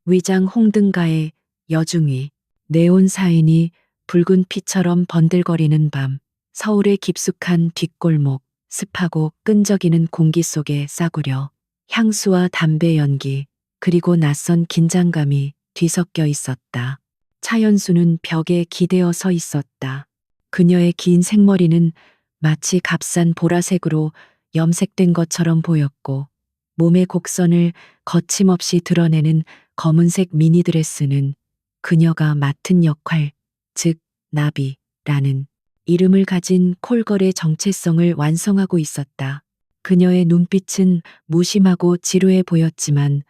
위장 홍등가의 여중위. 네온 사인이 붉은 피처럼 번들거리는 밤. 서울의 깊숙한 뒷골목, 습하고 끈적이는 공기 속에 싸구려 향수와 담배 연기, 그리고 낯선 긴장감이 뒤섞여 있었다. 차연수는 벽에 기대어 서 있었다. 그녀의 긴 생머리는 마치 값싼 보라색으로 염색된 것처럼 보였고, 몸의 곡선을 거침없이 드러내는 검은색 미니드레스는 그녀가 맡은 역할, 즉 나비라는 이름을 가진 콜걸의 정체성을 완성하고 있었다. 그녀의 눈빛은 무심하고 지루해 보였지만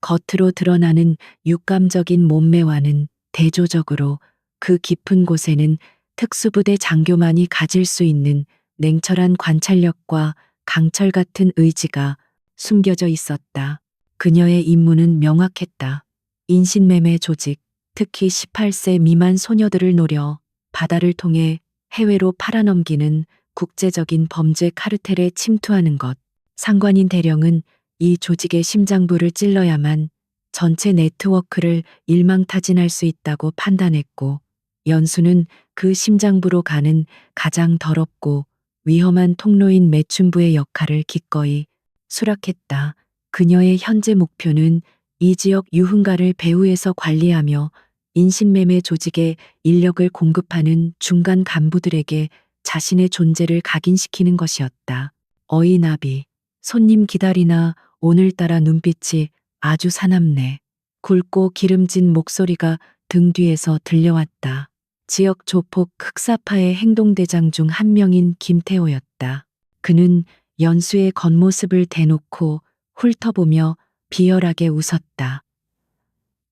겉으로 드러나는 육감적인 몸매와는 대조적으로 그 깊은 곳에는 특수부대 장교만이 가질 수 있는 냉철한 관찰력과 강철 같은 의지가 숨겨져 있었다. 그녀의 임무는 명확했다. 인신매매 조직, 특히 18세 미만 소녀들을 노려 바다를 통해 해외로 팔아넘기는 국제적인 범죄 카르텔에 침투하는 것. 상관인 대령은 이 조직의 심장부를 찔러야만 전체 네트워크를 일망타진할 수 있다고 판단했고, 연수는 그 심장부로 가는 가장 더럽고 위험한 통로인 매춘부의 역할을 기꺼이 수락했다. 그녀의 현재 목표는 이 지역 유흥가를 배후에서 관리하며 인신매매 조직에 인력을 공급하는 중간 간부들에게 자신의 존재를 각인시키는 것이었다. 어이 나비, 손님 기다리나. 오늘따라 눈빛이 아주 사납네. 굵고 기름진 목소리가 등 뒤에서 들려왔다. 지역 조폭 흑사파의 행동대장 중 한 명인 김태호였다. 그는 연수의 겉모습을 대놓고 훑어보며 비열하게 웃었다.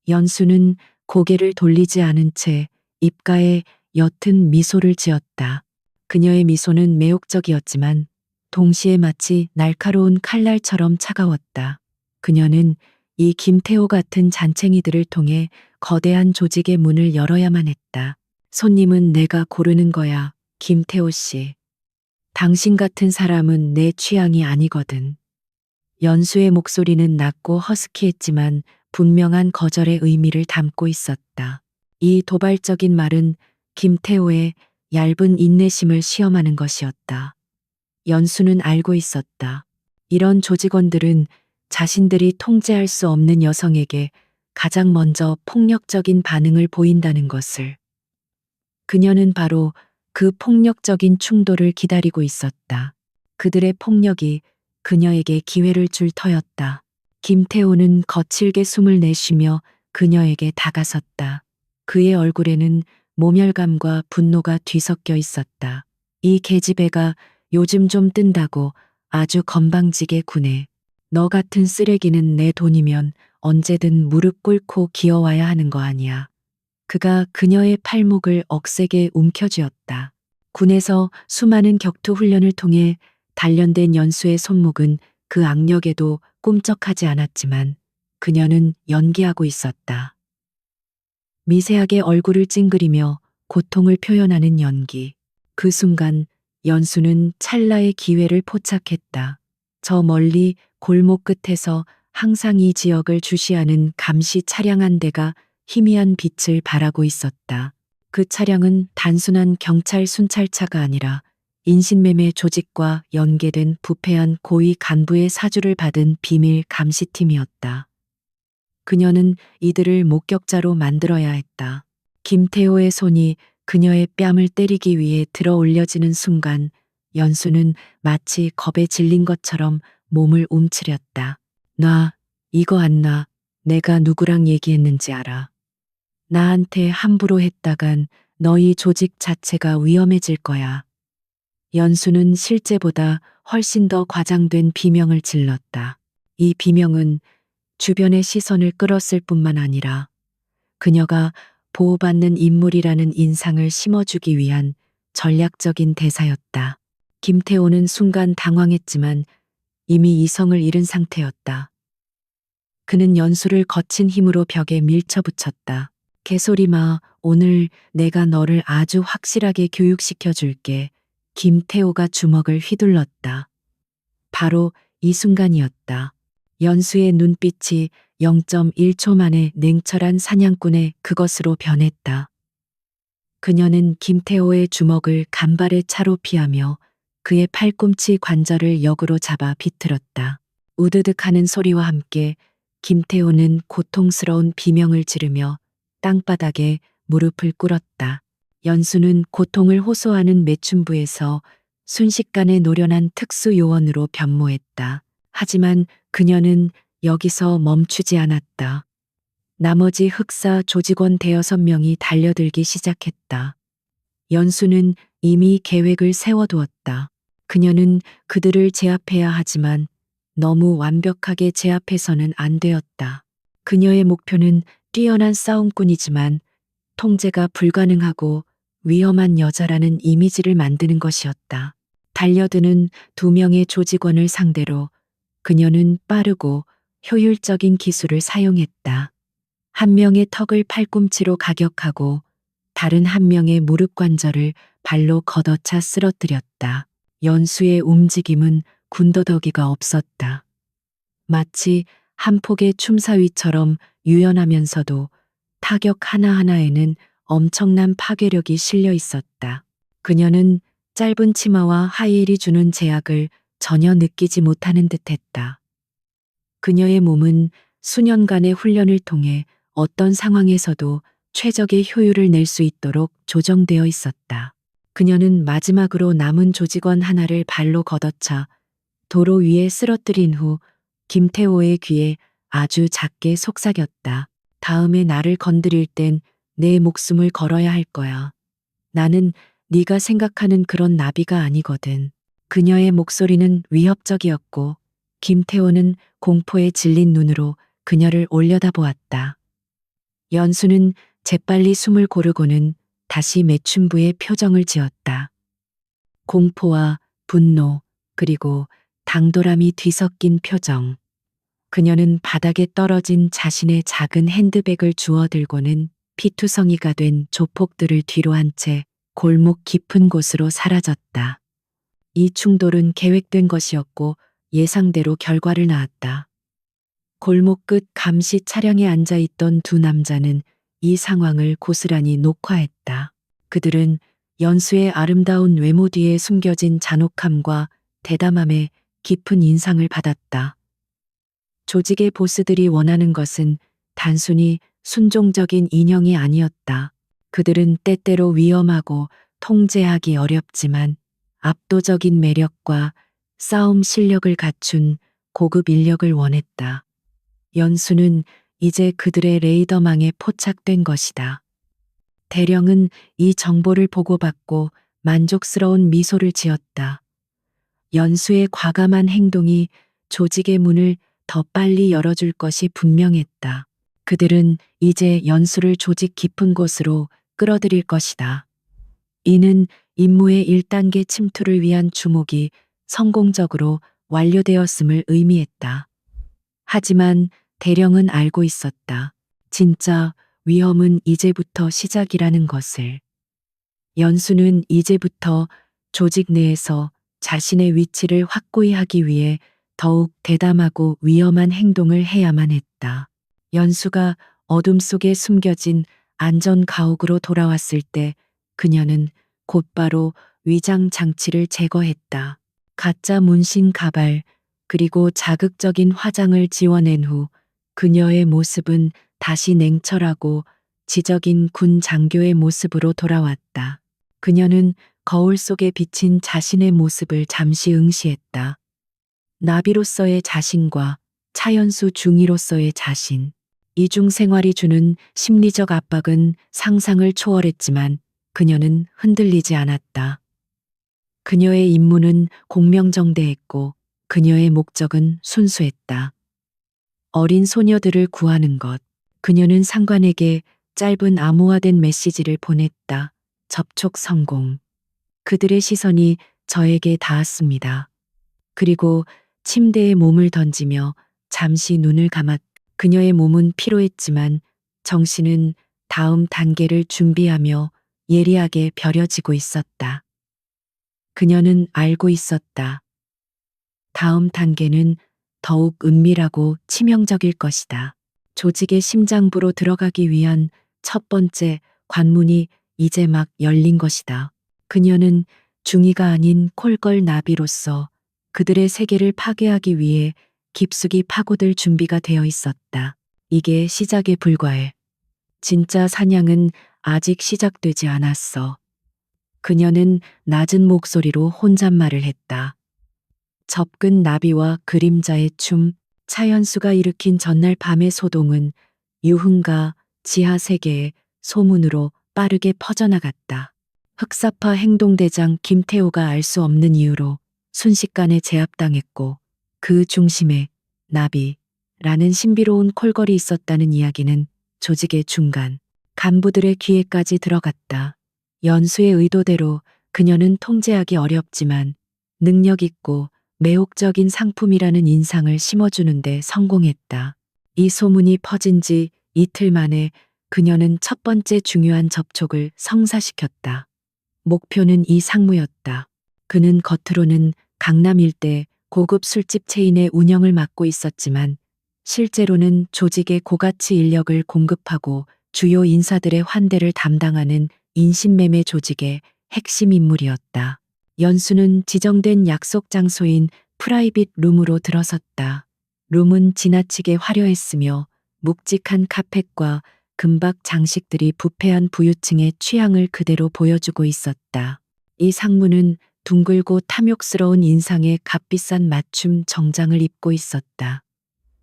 연수는 고개를 돌리지 않은 채 입가에 옅은 미소를 지었다. 그녀의 미소는 매혹적이었지만 동시에 마치 날카로운 칼날처럼 차가웠다. 그녀는 이 김태호 같은 잔챙이들을 통해 거대한 조직의 문을 열어야만 했다. 손님은 내가 고르는 거야, 김태호 씨. 당신 같은 사람은 내 취향이 아니거든. 연수의 목소리는 낮고 허스키했지만 분명한 거절의 의미를 담고 있었다. 이 도발적인 말은 김태호의 얇은 인내심을 시험하는 것이었다. 연수는 알고 있었다. 이런 조직원들은 자신들이 통제할 수 없는 여성에게 가장 먼저 폭력적인 반응을 보인다는 것을. 그녀는 바로 그 폭력적인 충돌을 기다리고 있었다. 그들의 폭력이 그녀에게 기회를 줄 터였다. 김태호는 거칠게 숨을 내쉬며 그녀에게 다가섰다. 그의 얼굴에는 모멸감과 분노가 뒤섞여 있었다. 이 계집애가 요즘 좀 뜬다고 아주 건방지게 구네. 너 같은 쓰레기는 내 돈이면 언제든 무릎 꿇고 기어와야 하는 거 아니야. 그가 그녀의 팔목을 억세게 움켜쥐었다. 군에서 수많은 격투 훈련을 통해 단련된 연수의 손목은 그 악력에도 꿈쩍하지 않았지만 그녀는 연기하고 있었다. 미세하게 얼굴을 찡그리며 고통을 표현하는 연기. 그 순간 연수는 찰나의 기회를 포착했다. 저 멀리 골목 끝에서 항상 이 지역을 주시하는 감시 차량 한 대가 희미한 빛을 발하고 있었다. 그 차량은 단순한 경찰 순찰차가 아니라 인신매매 조직과 연계된 부패한 고위 간부의 사주를 받은 비밀 감시팀이었다. 그녀는 이들을 목격자로 만들어야 했다. 김태호의 손이 그녀의 뺨을 때리기 위해 들어 올려지는 순간 연수는 마치 겁에 질린 것처럼 몸을 움츠렸다. 놔, 이거 안 놔. 내가 누구랑 얘기했는지 알아. 나한테 함부로 했다간 너희 조직 자체가 위험해질 거야. 연수는 실제보다 훨씬 더 과장된 비명을 질렀다. 이 비명은 주변의 시선을 끌었을 뿐만 아니라 그녀가 보호받는 인물이라는 인상을 심어주기 위한 전략적인 대사였다. 김태호는 순간 당황했지만 이미 이성을 잃은 상태였다. 그는 연수를 거친 힘으로 벽에 밀쳐붙였다. 개소리 마. 오늘 내가 너를 아주 확실하게 교육시켜 줄게. 김태호가 주먹을 휘둘렀다. 바로 이 순간이었다. 연수의 눈빛이 0.1초 만에 냉철한 사냥꾼의 그것으로 변했다. 그녀는 김태호의 주먹을 간발의 차로 피하며 그의 팔꿈치 관절을 역으로 잡아 비틀었다. 우드득하는 소리와 함께 김태호는 고통스러운 비명을 지르며 땅바닥에 무릎을 꿇었다. 연수는 고통을 호소하는 매춘부에서 순식간에 노련한 특수 요원으로 변모했다. 하지만 그녀는 여기서 멈추지 않았다. 나머지 흑사 조직원 대여섯 명이 달려들기 시작했다. 연수는 이미 계획을 세워두었다. 그녀는 그들을 제압해야 하지만 너무 완벽하게 제압해서는 안 되었다. 그녀의 목표는 뛰어난 싸움꾼이지만 통제가 불가능하고 위험한 여자라는 이미지를 만드는 것이었다. 달려드는 두 명의 조직원을 상대로 그녀는 빠르고 효율적인 기술을 사용했다. 한 명의 턱을 팔꿈치로 가격하고 다른 한 명의 무릎 관절을 발로 걷어차 쓰러뜨렸다. 연수의 움직임은 군더더기가 없었다. 마치 한 폭의 춤사위처럼 유연하면서도 타격 하나하나에는 엄청난 파괴력이 실려 있었다. 그녀는 짧은 치마와 하이힐이 주는 제약을 전혀 느끼지 못하는 듯했다. 그녀의 몸은 수년간의 훈련을 통해 어떤 상황에서도 최적의 효율을 낼 수 있도록 조정되어 있었다. 그녀는 마지막으로 남은 조직원 하나를 발로 걷어차 도로 위에 쓰러뜨린 후 김태호의 귀에 아주 작게 속삭였다. 다음에 나를 건드릴 땐 내 목숨을 걸어야 할 거야. 나는 네가 생각하는 그런 나비가 아니거든. 그녀의 목소리는 위협적이었고 김태호는 공포에 질린 눈으로 그녀를 올려다보았다. 연수는 재빨리 숨을 고르고는 다시 매춘부의 표정을 지었다. 공포와 분노 그리고 당돌함이 뒤섞인 표정. 그녀는 바닥에 떨어진 자신의 작은 핸드백을 주워들고는 피투성이가 된 조폭들을 뒤로 한 채 골목 깊은 곳으로 사라졌다. 이 충돌은 계획된 것이었고 예상대로 결과를 낳았다. 골목 끝 감시 차량에 앉아 있던 두 남자는 이 상황을 고스란히 녹화했다. 그들은 연수의 아름다운 외모 뒤에 숨겨진 잔혹함과 대담함에 깊은 인상을 받았다. 조직의 보스들이 원하는 것은 단순히 순종적인 인형이 아니었다. 그들은 때때로 위험하고 통제하기 어렵지만 압도적인 매력과 싸움 실력을 갖춘 고급 인력을 원했다. 연수는 이제 그들의 레이더망에 포착된 것이다. 대령은 이 정보를 보고받고 만족스러운 미소를 지었다. 연수의 과감한 행동이 조직의 문을 더 빨리 열어줄 것이 분명했다. 그들은 이제 연수를 조직 깊은 곳으로 끌어들일 것이다. 이는 임무의 1단계 침투를 위한 주목이 성공적으로 완료되었음을 의미했다. 하지만 대령은 알고 있었다. 진짜 위험은 이제부터 시작이라는 것을. 연수는 이제부터 조직 내에서 자신의 위치를 확고히 하기 위해 더욱 대담하고 위험한 행동을 해야만 했다. 연수가 어둠 속에 숨겨진 안전 가옥으로 돌아왔을 때 그녀는 곧바로 위장 장치를 제거했다. 가짜 문신 가발 그리고 자극적인 화장을 지워낸 후 그녀의 모습은 다시 냉철하고 지적인 군 장교의 모습으로 돌아왔다. 그녀는 거울 속에 비친 자신의 모습을 잠시 응시했다. 나비로서의 자신과 차연수 중위로서의 자신. 이중 생활이 주는 심리적 압박은 상상을 초월했지만 그녀는 흔들리지 않았다. 그녀의 임무는 공명정대했고 그녀의 목적은 순수했다. 어린 소녀들을 구하는 것. 그녀는 상관에게 짧은 암호화된 메시지를 보냈다. 접촉 성공. 그들의 시선이 저에게 닿았습니다. 그리고 침대에 몸을 던지며 잠시 눈을 감았. 그녀의 몸은 피로했지만 정신은 다음 단계를 준비하며 예리하게 벼려지고 있었다. 그녀는 알고 있었다. 다음 단계는 더욱 은밀하고 치명적일 것이다. 조직의 심장부로 들어가기 위한 첫 번째 관문이 이제 막 열린 것이다. 그녀는 중이가 아닌 콜걸 나비로서 그들의 세계를 파괴하기 위해 깊숙이 파고들 준비가 되어 있었다. 이게 시작에 불과해. 진짜 사냥은 아직 시작되지 않았어. 그녀는 낮은 목소리로 혼잣말을 했다. 접근 나비와 그림자의 춤, 차연수가 일으킨 전날 밤의 소동은 유흥가 지하 세계의 소문으로 빠르게 퍼져나갔다. 흑사파 행동대장 김태호가 알 수 없는 이유로 순식간에 제압당했고 그 중심에 나비라는 신비로운 콜걸이 있었다는 이야기는 조직의 중간 간부들의 귀에까지 들어갔다. 연수의 의도대로 그녀는 통제하기 어렵지만 능력 있고 매혹적인 상품이라는 인상을 심어주는데 성공했다. 이 소문이 퍼진 지 이틀 만에 그녀는 첫 번째 중요한 접촉을 성사시켰다. 목표는 이 상무였다. 그는 겉으로는 강남 일대 고급 술집 체인의 운영을 맡고 있었지만 실제로는 조직의 고가치 인력을 공급하고 주요 인사들의 환대를 담당하는 인신매매 조직의 핵심 인물이었다. 연수는 지정된 약속 장소인 프라이빗 룸으로 들어섰다. 룸은 지나치게 화려했으며 묵직한 카펫과 금박 장식들이 부패한 부유층의 취향을 그대로 보여주고 있었다. 이 상무는 둥글고 탐욕스러운 인상에 값비싼 맞춤 정장을 입고 있었다.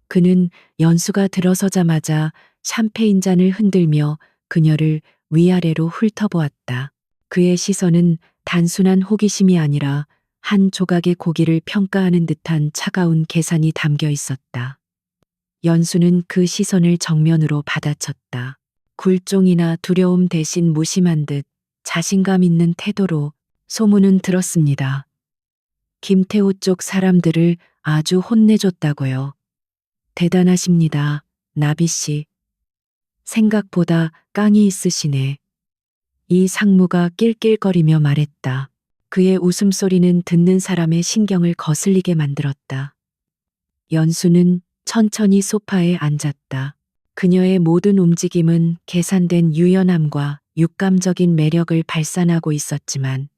그는 연수가 들어서자마자 샴페인 잔을 흔들며 그녀를 위아래로 훑어보았다. 그의 시선은 단순한 호기심이 아니라 한 조각의 고기를 평가하는 듯한 차가운 계산이 담겨 있었다. 연수는 그 시선을 정면으로 받아쳤다. 굴종이나 두려움 대신 무심한 듯 자신감 있는 태도로 소문은 들었습니다. 김태호 쪽 사람들을 아주 혼내줬다고요. 대단하십니다, 나비 씨. 생각보다 깡이 있으시네. 이 상무가 낄낄거리며 말했다. 그의 웃음소리는 듣는 사람의 신경을 거슬리게 만들었다. 연수는 천천히 소파에 앉았다. 그녀의 모든 움직임은 계산된 유연함과 육감적인 매력을 발산하고 있었지만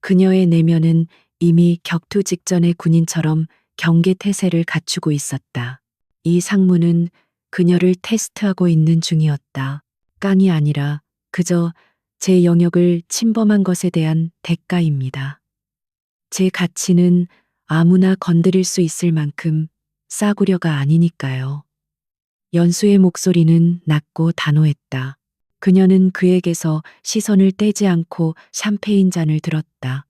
그녀의 내면은 이미 격투 직전의 군인처럼 경계태세를 갖추고 있었다. 이 상무는 그녀를 테스트하고 있는 중이었다. 깡이 아니라 그저 제 영역을 침범한 것에 대한 대가입니다. 제 가치는 아무나 건드릴 수 있을 만큼 싸구려가 아니니까요. 연수의 목소리는 낮고 단호했다. 그녀는 그에게서 시선을 떼지 않고 샴페인 잔을 들었다.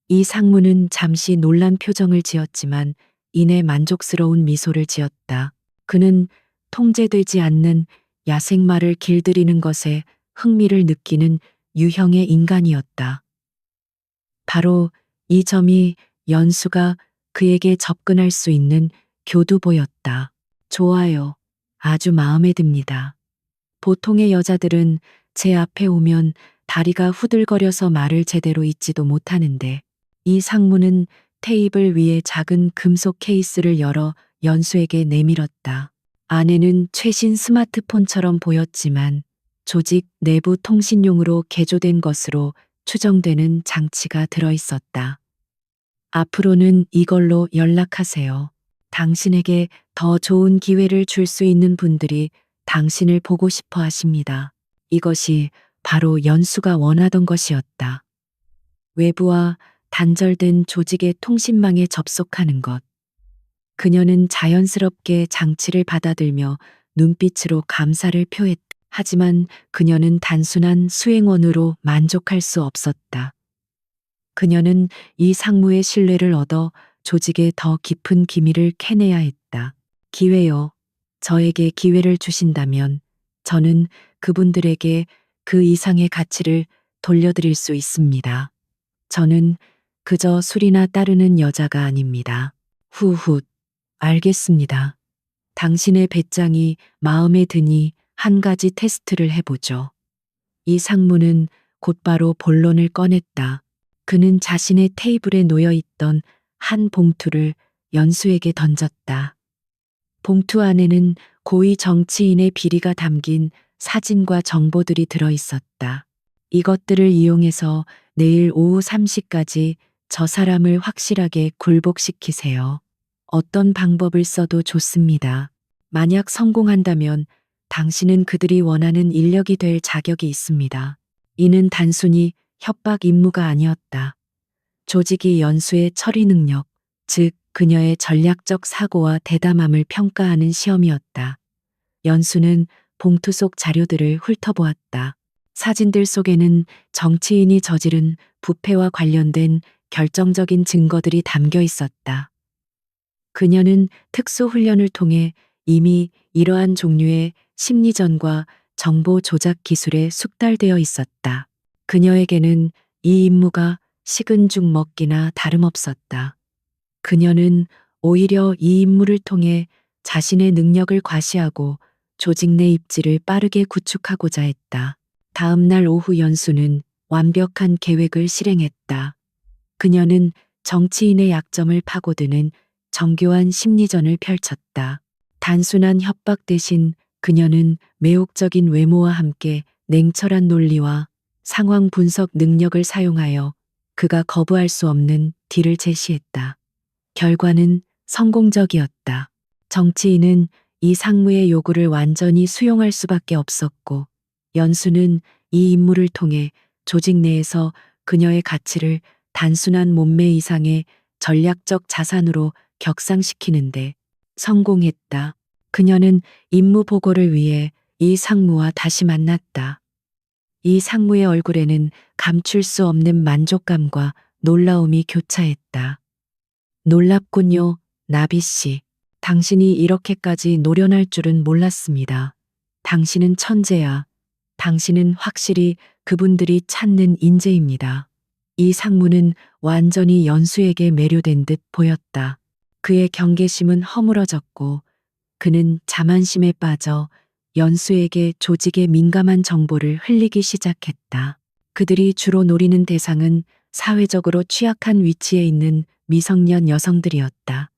이 상무는 잠시 놀란 표정을 지었지만 이내 만족스러운 미소를 지었다. 그는 통제되지 않는 야생마를 길들이는 것에 흥미를 느끼는 유형의 인간이었다. 바로 이 점이 연수가 그에게 접근할 수 있는 교두보였다. 좋아요. 아주 마음에 듭니다. 보통의 여자들은 제 앞에 오면 다리가 후들거려서 말을 제대로 잇지도 못하는데 이 상무는 테이블 위에 작은 금속 케이스를 열어 연수에게 내밀었다. 안에는 최신 스마트폰처럼 보였지만 조직 내부 통신용으로 개조된 것으로 추정되는 장치가 들어 있었다. 앞으로는 이걸로 연락하세요. 당신에게 더 좋은 기회를 줄 수 있는 분들이 당신을 보고 싶어 하십니다. 이것이 바로 연수가 원하던 것이었다. 외부와 단절된 조직의 통신망에 접속하는 것. 그녀는 자연스럽게 장치를 받아들며 눈빛으로 감사를 표했다. 하지만 그녀는 단순한 수행원으로 만족할 수 없었다. 그녀는 이 상무의 신뢰를 얻어 조직의 더 깊은 기밀을 캐내야 했다. 기회요. 저에게 기회를 주신다면 저는 그분들에게 그 이상의 가치를 돌려드릴 수 있습니다. 저는 그저 술이나 따르는 여자가 아닙니다. 후훗. 알겠습니다. 당신의 배짱이 마음에 드니 한 가지 테스트를 해보죠. 이 상무는 곧바로 본론을 꺼냈다. 그는 자신의 테이블에 놓여 있던 한 봉투를 연수에게 던졌다. 봉투 안에는 고위 정치인의 비리가 담긴 사진과 정보들이 들어 있었다. 이것들을 이용해서 내일 오후 3시까지 저 사람을 확실하게 굴복시키세요. 어떤 방법을 써도 좋습니다. 만약 성공한다면 당신은 그들이 원하는 인력이 될 자격이 있습니다. 이는 단순히 협박 임무가 아니었다. 조직이 연수의 처리 능력, 즉 그녀의 전략적 사고와 대담함을 평가하는 시험이었다. 연수는 봉투 속 자료들을 훑어보았다. 사진들 속에는 정치인이 저지른 부패와 관련된 결정적인 증거들이 담겨 있었다. 그녀는 특수훈련을 통해 이미 이러한 종류의 심리전과 정보 조작 기술에 숙달되어 있었다. 그녀에게는 이 임무가 식은 죽 먹기나 다름없었다. 그녀는 오히려 이 임무를 통해 자신의 능력을 과시하고 조직 내 입지를 빠르게 구축하고자 했다. 다음 날 오후 연수는 완벽한 계획을 실행했다. 그녀는 정치인의 약점을 파고드는 정교한 심리전을 펼쳤다. 단순한 협박 대신 그녀는 매혹적인 외모와 함께 냉철한 논리와 상황 분석 능력을 사용하여 그가 거부할 수 없는 딜을 제시했다. 결과는 성공적이었다. 정치인은 이 상무의 요구를 완전히 수용할 수밖에 없었고, 연수는 이 임무를 통해 조직 내에서 그녀의 가치를 단순한 몸매 이상의 전략적 자산으로 격상시키는데 성공했다. 그녀는 임무 보고를 위해 이 상무와 다시 만났다. 이 상무의 얼굴에는 감출 수 없는 만족감과 놀라움이 교차했다. 놀랍군요, 나비 씨. 당신이 이렇게까지 노련할 줄은 몰랐습니다. 당신은 천재야. 당신은 확실히 그분들이 찾는 인재입니다. 이 상무는 완전히 연수에게 매료된 듯 보였다. 그의 경계심은 허물어졌고 그는 자만심에 빠져 연수에게 조직의 민감한 정보를 흘리기 시작했다. 그들이 주로 노리는 대상은 사회적으로 취약한 위치에 있는 미성년 여성들이었다.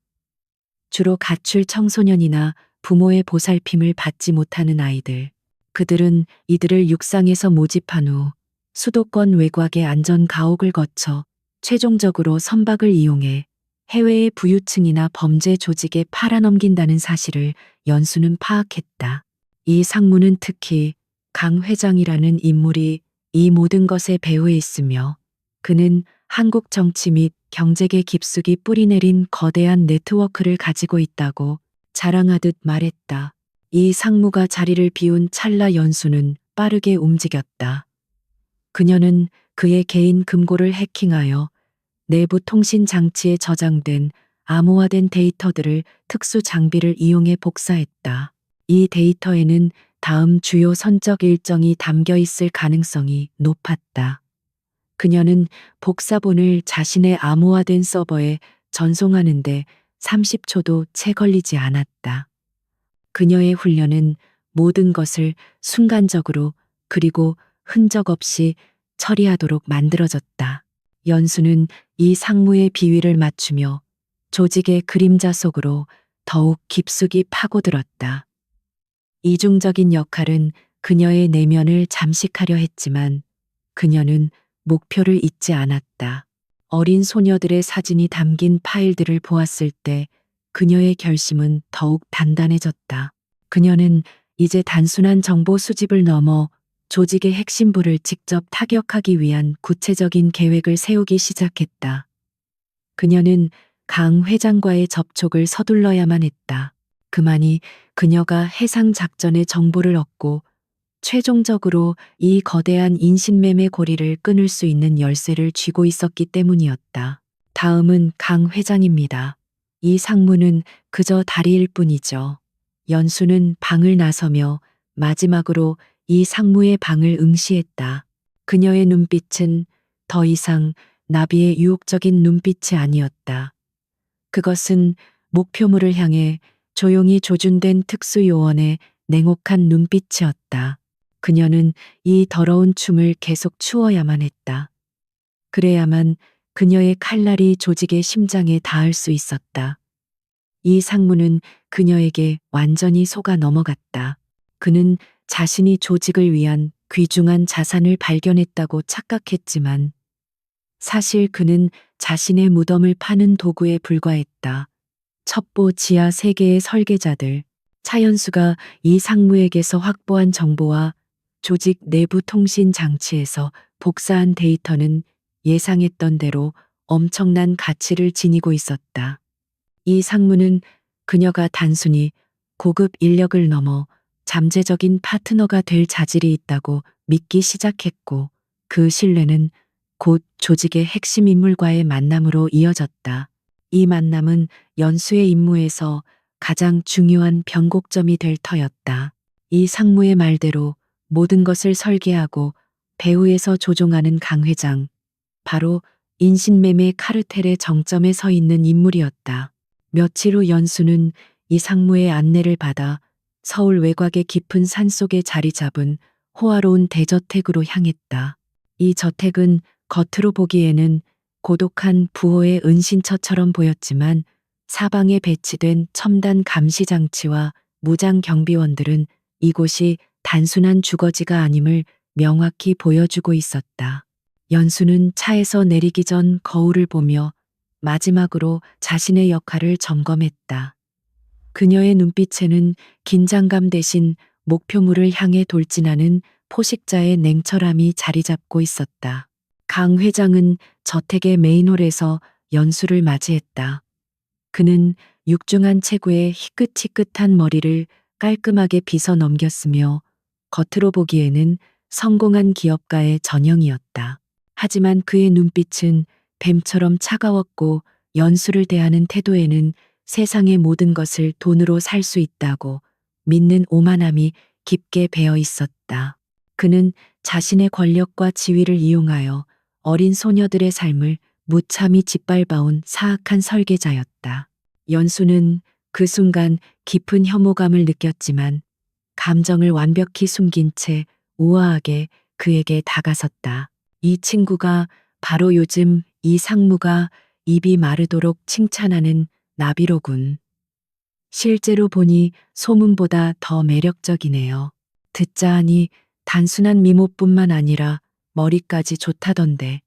주로 가출 청소년이나 부모의 보살핌을 받지 못하는 아이들. 그들은 이들을 육상에서 모집한 후 수도권 외곽의 안전 가옥을 거쳐 최종적으로 선박을 이용해 해외의 부유층이나 범죄 조직에 팔아넘긴다는 사실을 연수는 파악했다. 이 상무는 특히 강 회장이라는 인물이 이 모든 것에 배후에 있으며 그는 한국 정치 및 경제계 깊숙이 뿌리내린 거대한 네트워크를 가지고 있다고 자랑하듯 말했다. 이 상무가 자리를 비운 찰나 연수는 빠르게 움직였다. 그녀는 그의 개인 금고를 해킹하여 내부 통신 장치에 저장된 암호화된 데이터들을 특수 장비를 이용해 복사했다. 이 데이터에는 다음 주요 선적 일정이 담겨 있을 가능성이 높았다. 그녀는 복사본을 자신의 암호화된 서버에 전송하는데 30초도 채 걸리지 않았다. 그녀의 훈련은 모든 것을 순간적으로 그리고 흔적 없이 처리하도록 만들어졌다. 연수는 이 상무의 비위를 맞추며 조직의 그림자 속으로 더욱 깊숙이 파고들었다. 이중적인 역할은 그녀의 내면을 잠식하려 했지만 그녀는 목표를 잊지 않았다. 어린 소녀들의 사진이 담긴 파일들을 보았을 때 그녀의 결심은 더욱 단단해졌다. 그녀는 이제 단순한 정보 수집을 넘어 조직의 핵심부를 직접 타격하기 위한 구체적인 계획을 세우기 시작했다. 그녀는 강 회장과의 접촉을 서둘러야만 했다. 그만이 그녀가 해상 작전의 정보를 얻고 최종적으로 이 거대한 인신매매 고리를 끊을 수 있는 열쇠를 쥐고 있었기 때문이었다. 다음은 강 회장입니다. 이 상무는 그저 다리일 뿐이죠. 연수는 방을 나서며 마지막으로 이 상무의 방을 응시했다. 그녀의 눈빛은 더 이상 나비의 유혹적인 눈빛이 아니었다. 그것은 목표물을 향해 조용히 조준된 특수요원의 냉혹한 눈빛이었다. 그녀는 이 더러운 춤을 계속 추어야만 했다. 그래야만 그녀의 칼날이 조직의 심장에 닿을 수 있었다. 이 상무는 그녀에게 완전히 속아 넘어갔다. 그는 자신이 조직을 위한 귀중한 자산을 발견했다고 착각했지만 사실 그는 자신의 무덤을 파는 도구에 불과했다. 첩보 지하 세계의 설계자들, 차연수가 이 상무에게서 확보한 정보와 조직 내부 통신 장치에서 복사한 데이터는 예상했던 대로 엄청난 가치를 지니고 있었다. 이 상무는 그녀가 단순히 고급 인력을 넘어 잠재적인 파트너가 될 자질이 있다고 믿기 시작했고, 그 신뢰는 곧 조직의 핵심 인물과의 만남으로 이어졌다. 이 만남은 연수의 임무에서 가장 중요한 변곡점이 될 터였다. 이 상무의 말대로 모든 것을 설계하고 배후에서 조종하는 강 회장, 바로 인신매매 카르텔의 정점에 서 있는 인물이었다. 며칠 후 연수는 이 상무의 안내를 받아 서울 외곽의 깊은 산속에 자리 잡은 호화로운 대저택으로 향했다. 이 저택은 겉으로 보기에는 고독한 부호의 은신처처럼 보였지만 사방에 배치된 첨단 감시 장치와 무장 경비원들은 이곳이 단순한 주거지가 아님을 명확히 보여주고 있었다. 연수는 차에서 내리기 전 거울을 보며 마지막으로 자신의 역할을 점검했다. 그녀의 눈빛에는 긴장감 대신 목표물을 향해 돌진하는 포식자의 냉철함이 자리 잡고 있었다. 강 회장은 저택의 메인홀에서 연수를 맞이했다. 그는 육중한 체구의 희끗희끗한 머리를 깔끔하게 빗어 넘겼으며 겉으로 보기에는 성공한 기업가의 전형이었다. 하지만 그의 눈빛은 뱀처럼 차가웠고 연수를 대하는 태도에는 세상의 모든 것을 돈으로 살 수 있다고 믿는 오만함이 깊게 배어 있었다. 그는 자신의 권력과 지위를 이용하여 어린 소녀들의 삶을 무참히 짓밟아온 사악한 설계자였다. 연수는 그 순간 깊은 혐오감을 느꼈지만 감정을 완벽히 숨긴 채 우아하게 그에게 다가섰다. 이 친구가 바로 요즘 이 상무가 입이 마르도록 칭찬하는 나비로군. 실제로 보니 소문보다 더 매력적이네요. 듣자 하니 단순한 미모뿐만 아니라 머리까지 좋다던데.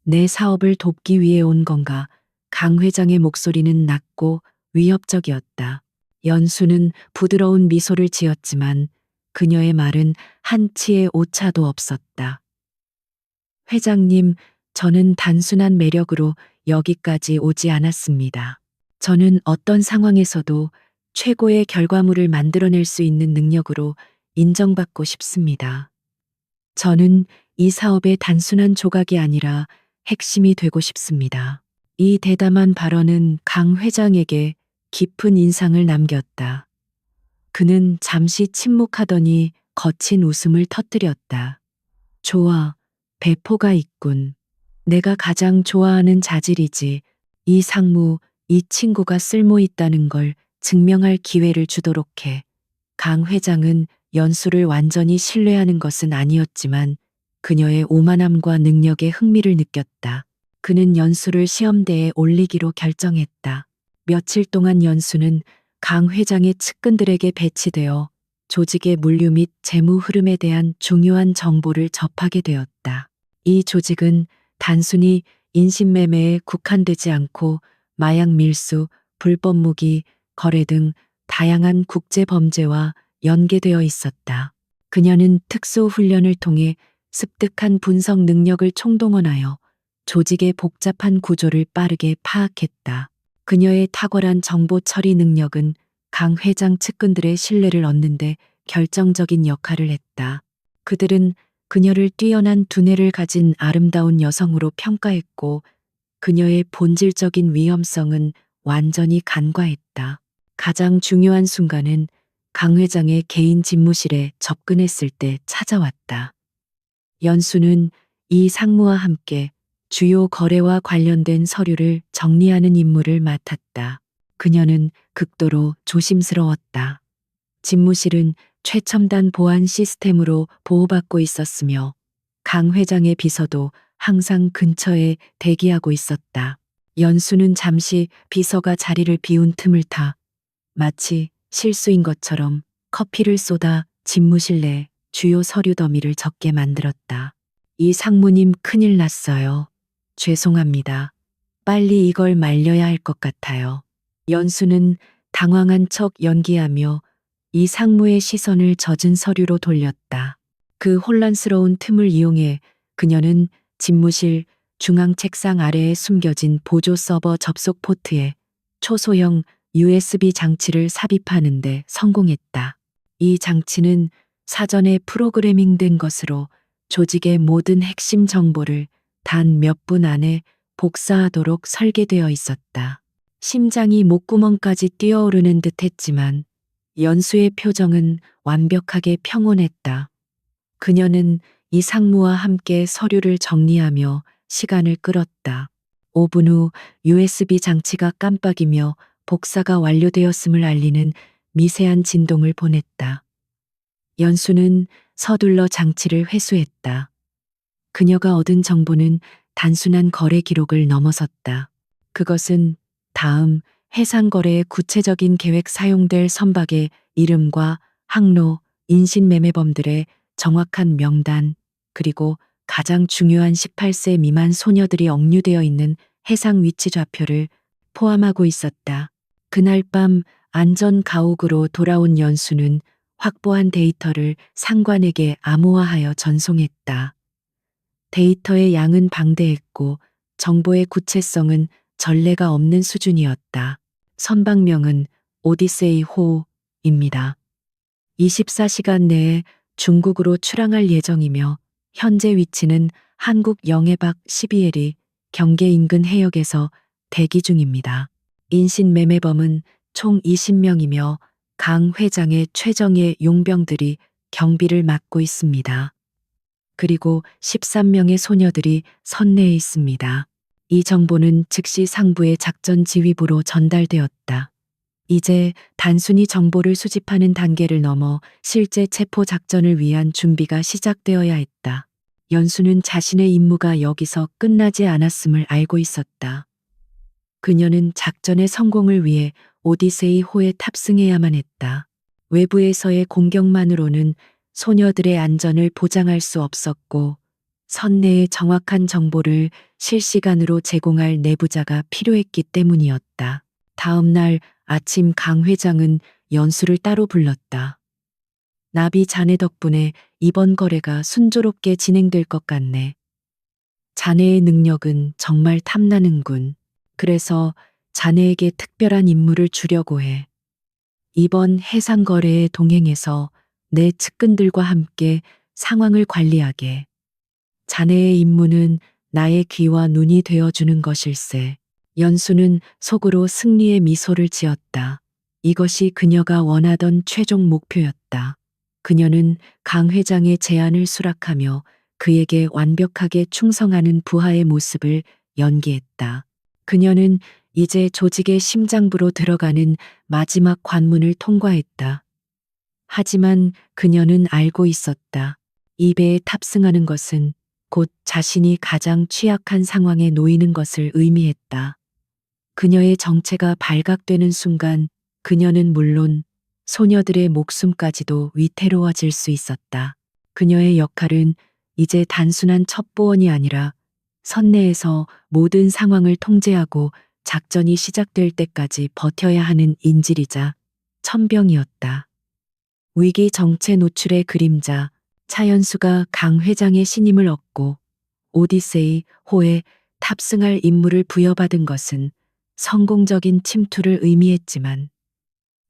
내 사업을 돕기 위해 온 건가? 강 회장의 목소리는 낮고 위협적이었다. 연수는 부드러운 미소를 지었지만 그녀의 말은 한치의 오차도 없었다. 회장님, 저는 단순한 매력으로 여기까지 오지 않았습니다. 저는 어떤 상황에서도 최고의 결과물을 만들어낼 수 있는 능력으로 인정받고 싶습니다. 저는 이 사업의 단순한 조각이 아니라 핵심이 되고 싶습니다. 이 대담한 발언은 강 회장에게 깊은 인상을 남겼다. 그는 잠시 침묵하더니 거친 웃음을 터뜨렸다. 좋아, 배포가 있군. 내가 가장 좋아하는 자질이지. 이 상무, 이 친구가 쓸모 있다는 걸 증명할 기회를 주도록 해. 강 회장은 연수를 완전히 신뢰하는 것은 아니었지만 그녀의 오만함과 능력에 흥미를 느꼈다. 그는 연수를 시험대에 올리기로 결정했다. 며칠 동안 연수는 강 회장의 측근들에게 배치되어 조직의 물류 및 재무 흐름에 대한 중요한 정보를 접하게 되었다. 이 조직은 단순히 인신매매에 국한되지 않고 마약 밀수, 불법 무기, 거래 등 다양한 국제 범죄와 연계되어 있었다. 그녀는 특수 훈련을 통해 습득한 분석 능력을 총동원하여 조직의 복잡한 구조를 빠르게 파악했다. 그녀의 탁월한 정보 처리 능력은 강 회장 측근들의 신뢰를 얻는데 결정적인 역할을 했다. 그들은 그녀를 뛰어난 두뇌를 가진 아름다운 여성으로 평가했고 그녀의 본질적인 위험성은 완전히 간과했다. 가장 중요한 순간은 강 회장의 개인 집무실에 접근했을 때 찾아왔다. 연수는 이 상무와 함께 주요 거래와 관련된 서류를 정리하는 임무를 맡았다. 그녀는 극도로 조심스러웠다. 집무실은 최첨단 보안 시스템으로 보호받고 있었으며 강 회장의 비서도 항상 근처에 대기하고 있었다. 연수는 잠시 비서가 자리를 비운 틈을 타 마치 실수인 것처럼 커피를 쏟아 집무실 내 주요 서류 더미를 적게 만들었다. 이 상무님 큰일 났어요. 죄송합니다. 빨리 이걸 말려야 할 것 같아요. 연수는 당황한 척 연기하며 이 상무의 시선을 젖은 서류로 돌렸다. 그 혼란스러운 틈을 이용해 그녀는 집무실 중앙 책상 아래에 숨겨진 보조 서버 접속 포트에 초소형 USB 장치를 삽입하는데 성공했다. 이 장치는 사전에 프로그래밍된 것으로 조직의 모든 핵심 정보를 단 몇 분 안에 복사하도록 설계되어 있었다. 심장이 목구멍까지 뛰어오르는 듯 했지만 연수의 표정은 완벽하게 평온했다. 그녀는 이 상무와 함께 서류를 정리하며 시간을 끌었다. 5분 후 USB 장치가 깜빡이며 복사가 완료되었음을 알리는 미세한 진동을 보냈다. 연수는 서둘러 장치를 회수했다. 그녀가 얻은 정보는 단순한 거래 기록을 넘어섰다. 그것은 다음 해상 거래의 구체적인 계획, 사용될 선박의 이름과 항로, 인신매매범들의 정확한 명단, 그리고 가장 중요한 18세 미만 소녀들이 억류되어 있는 해상 위치 좌표를 포함하고 있었다. 그날 밤 안전 가옥으로 돌아온 연수는 확보한 데이터를 상관에게 암호화하여 전송했다. 데이터의 양은 방대했고 정보의 구체성은 전례가 없는 수준이었다. 선박명은 오디세이 호입니다. 24시간 내에 중국으로 출항할 예정이며 현재 위치는 한국 영해박 12해리 경계 인근 해역에서 대기 중입니다. 인신매매범은 총 20명이며 강 회장의 최정예 용병들이 경비를 맡고 있습니다. 그리고 13명의 소녀들이 선내에 있습니다. 이 정보는 즉시 상부의 작전 지휘부로 전달되었다. 이제 단순히 정보를 수집하는 단계를 넘어 실제 체포 작전을 위한 준비가 시작되어야 했다. 연수는 자신의 임무가 여기서 끝나지 않았음을 알고 있었다. 그녀는 작전의 성공을 위해 오디세이 호에 탑승해야만 했다. 외부에서의 공격만으로는 소녀들의 안전을 보장할 수 없었고 선내의 정확한 정보를 실시간으로 제공할 내부자가 필요했기 때문이었다. 다음 날 아침 강 회장은 연수를 따로 불렀다. 나비 자네 덕분에 이번 거래가 순조롭게 진행될 것 같네. 자네의 능력은 정말 탐나는군. 그래서 자네에게 특별한 임무를 주려고 해. 이번 해상 거래에 동행해서 내 측근들과 함께 상황을 관리하게. 자네의 임무는 나의 귀와 눈이 되어주는 것일세. 연수는 속으로 승리의 미소를 지었다. 이것이 그녀가 원하던 최종 목표였다. 그녀는 강 회장의 제안을 수락하며 그에게 완벽하게 충성하는 부하의 모습을 연기했다. 그녀는 이제 조직의 심장부로 들어가는 마지막 관문을 통과했다. 하지만 그녀는 알고 있었다. 이 배에 탑승하는 것은 곧 자신이 가장 취약한 상황에 놓이는 것을 의미했다. 그녀의 정체가 발각되는 순간 그녀는 물론 소녀들의 목숨까지도 위태로워질 수 있었다. 그녀의 역할은 이제 단순한 첩보원이 아니라 선내에서 모든 상황을 통제하고 작전이 시작될 때까지 버텨야 하는 인질이자 천병이었다. 위기 정체 노출의 그림자, 차연수가 강 회장의 신임을 얻고 오디세이 호에 탑승할 임무를 부여받은 것은 성공적인 침투를 의미했지만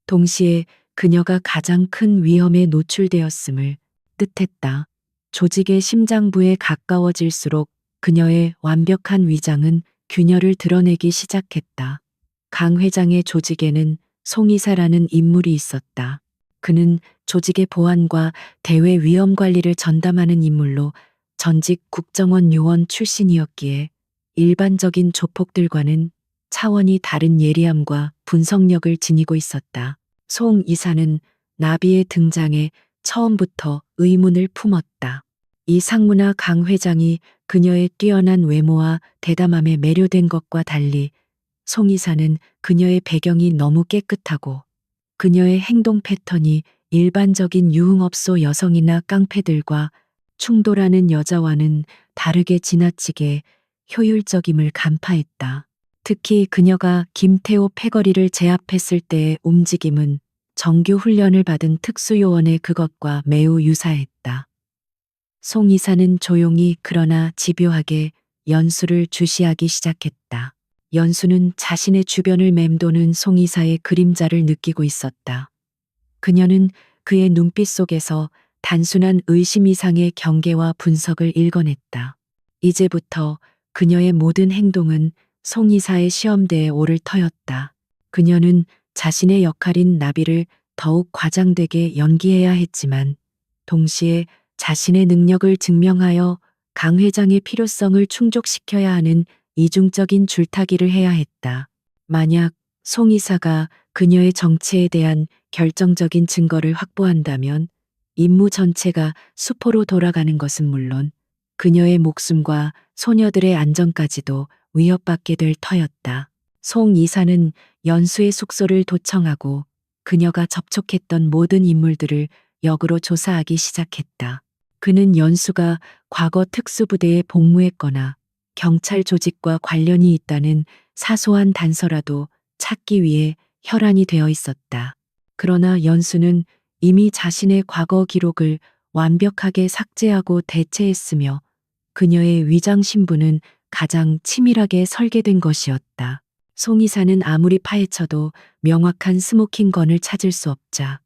동시에 그녀가 가장 큰 위험에 노출되었음을 뜻했다. 조직의 심장부에 가까워질수록 그녀의 완벽한 위장은 균열을 드러내기 시작했다. 강 회장의 조직에는 송이사라는 인물이 있었다. 그는 조직의 보안과 대외 위험 관리를 전담하는 인물로 전직 국정원 요원 출신이었기에 일반적인 조폭들과는 차원이 다른 예리함과 분석력을 지니고 있었다. 송 이사는 나비의 등장에 처음부터 의문을 품었다. 이 상무나 강 회장이 그녀의 뛰어난 외모와 대담함에 매료된 것과 달리 송 이사는 그녀의 배경이 너무 깨끗하고 그녀의 행동 패턴이 일반적인 유흥업소 여성이나 깡패들과 충돌하는 여자와는 다르게 지나치게 효율적임을 간파했다. 특히 그녀가 김태호 패거리를 제압했을 때의 움직임은 정규 훈련을 받은 특수요원의 그것과 매우 유사했다. 송 이사는 조용히 그러나 집요하게 연수를 주시하기 시작했다. 연수는 자신의 주변을 맴도는 송 이사의 그림자를 느끼고 있었다. 그녀는 그의 눈빛 속에서 단순한 의심 이상의 경계와 분석을 읽어냈다. 이제부터 그녀의 모든 행동은 송 이사의 시험대에 오를 터였다. 그녀는 자신의 역할인 나비를 더욱 과장되게 연기해야 했지만 동시에 자신의 능력을 증명하여 강 회장의 필요성을 충족시켜야 하는 이중적인 줄타기를 해야 했다. 만약 송 이사가 그녀의 정체에 대한 결정적인 증거를 확보한다면 임무 전체가 수포로 돌아가는 것은 물론 그녀의 목숨과 소녀들의 안전까지도 위협받게 될 터였다. 송 이사는 연수의 숙소를 도청하고 그녀가 접촉했던 모든 인물들을 역으로 조사하기 시작했다. 그는 연수가 과거 특수부대에 복무했거나 경찰 조직과 관련이 있다는 사소한 단서라도 찾기 위해 혈안이 되어 있었다. 그러나 연수는 이미 자신의 과거 기록을 완벽하게 삭제하고 대체했으며 그녀의 위장 신분은 가장 치밀하게 설계된 것이었다. 송 이사는 아무리 파헤쳐도 명확한 스모킹건을 찾을 수 없자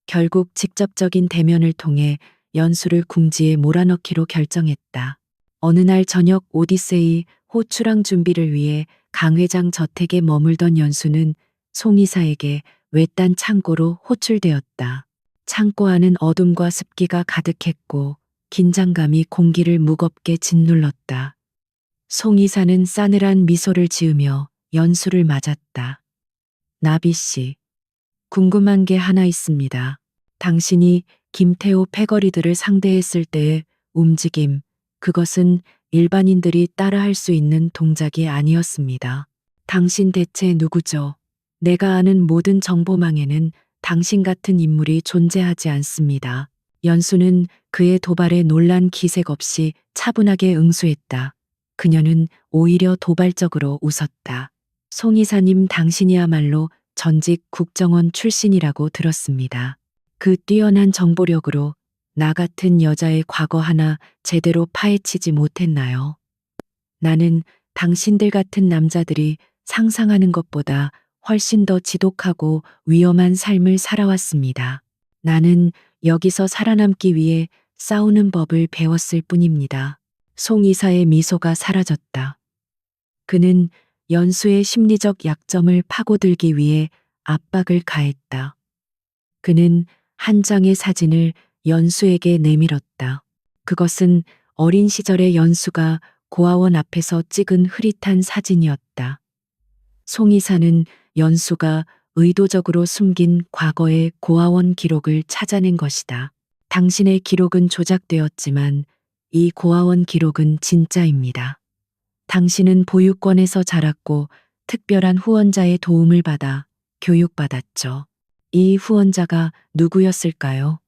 결국 직접적인 대면을 통해 연수를 궁지에 몰아넣기로 결정했다. 어느 날 저녁 오디세이 호 출항 준비를 위해 강 회장 저택에 머물던 연수는 송 이사에게 외딴 창고로 호출되었다. 창고 안은 어둠과 습기가 가득했고 긴장감이 공기를 무겁게 짓눌렀다. 송 이사는 싸늘한 미소를 지으며 연수를 맞았다. 나비 씨, 궁금한 게 하나 있습니다. 당신이 김태호 패거리들을 상대했을 때의 움직임, 그것은 일반인들이 따라할 수 있는 동작이 아니었습니다. 당신 대체 누구죠? 내가 아는 모든 정보망에는 당신 같은 인물이 존재하지 않습니다. 연수는 그의 도발에 놀란 기색 없이 차분하게 응수했다. 그녀는 오히려 도발적으로 웃었다. 송 이사님 당신이야말로 전직 국정원 출신이라고 들었습니다. 그 뛰어난 정보력으로 나 같은 여자의 과거 하나 제대로 파헤치지 못했나요? 나는 당신들 같은 남자들이 상상하는 것보다 훨씬 더 지독하고 위험한 삶을 살아왔습니다. 나는 여기서 살아남기 위해 싸우는 법을 배웠을 뿐입니다. 송 이사의 미소가 사라졌다. 그는 연수의 심리적 약점을 파고들기 위해 압박을 가했다. 그는 한 장의 사진을 연수에게 내밀었다. 그것은 어린 시절의 연수가 고아원 앞에서 찍은 흐릿한 사진이었다. 송 이사는 연수가 의도적으로 숨긴 과거의 고아원 기록을 찾아낸 것이다. 당신의 기록은 조작되었지만 이 고아원 기록은 진짜입니다. 당신은 보육원에서 자랐고 특별한 후원자의 도움을 받아 교육받았죠. 이 후원자가 누구였을까요?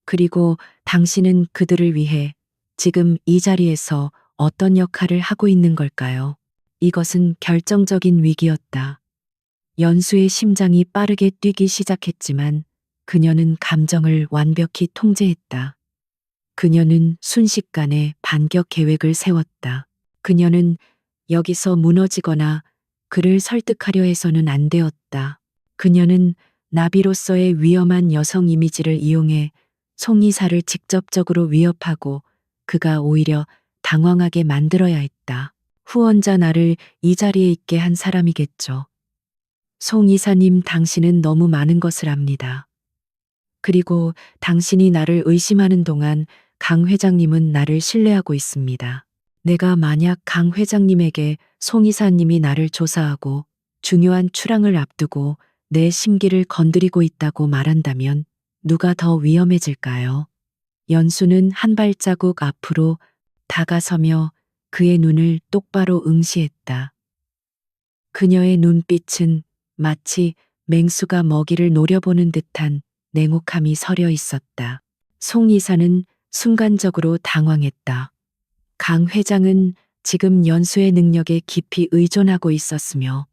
그리고 당신은 그들을 위해 지금 이 자리에서 어떤 역할을 하고 있는 걸까요? 이것은 결정적인 위기였다. 연수의 심장이 빠르게 뛰기 시작했지만 그녀는 감정을 완벽히 통제했다. 그녀는 순식간에 반격 계획을 세웠다. 그녀는 여기서 무너지거나 그를 설득하려 해서는 안 되었다. 그녀는 나비로서의 위험한 여성 이미지를 이용해 송 이사를 직접적으로 위협하고 그가 오히려 당황하게 만들어야 했다. 후원자 나를 이 자리에 있게 한 사람이겠죠. 송 이사님, 당신은 너무 많은 것을 압니다. 그리고 당신이 나를 의심하는 동안 강 회장님은 나를 신뢰하고 있습니다. 내가 만약 강 회장님에게 송 이사님이 나를 조사하고 중요한 출항을 앞두고 내 심기를 건드리고 있다고 말한다면 누가 더 위험해질까요? 연수는 한 발자국 앞으로 다가서며 그의 눈을 똑바로 응시했다. 그녀의 눈빛은 마치 맹수가 먹이를 노려보는 듯한 냉혹함이 서려 있었다. 송 이사는 순간적으로 당황했다. 강 회장은 지금 연수의 능력에 깊이 의존하고 있었으며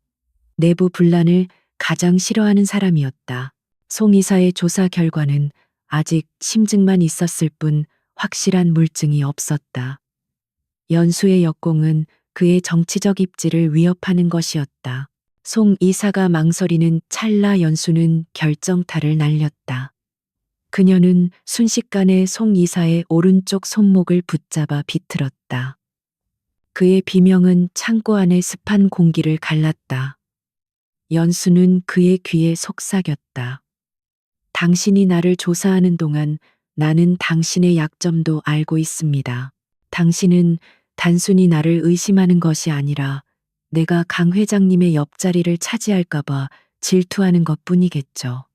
내부 분란을 가장 싫어하는 사람이었다. 송 이사의 조사 결과는 아직 심증만 있었을 뿐 확실한 물증이 없었다. 연수의 역공은 그의 정치적 입지를 위협하는 것이었다. 송 이사가 망설이는 찰나 연수는 결정타를 날렸다. 그녀는 순식간에 송 이사의 오른쪽 손목을 붙잡아 비틀었다. 그의 비명은 창고 안의 습한 공기를 갈랐다. 연수는 그의 귀에 속삭였다. 당신이 나를 조사하는 동안 나는 당신의 약점도 알고 있습니다. 당신은 단순히 나를 의심하는 것이 아니라 내가 강 회장님의 옆자리를 차지할까봐 질투하는 것 뿐이겠죠.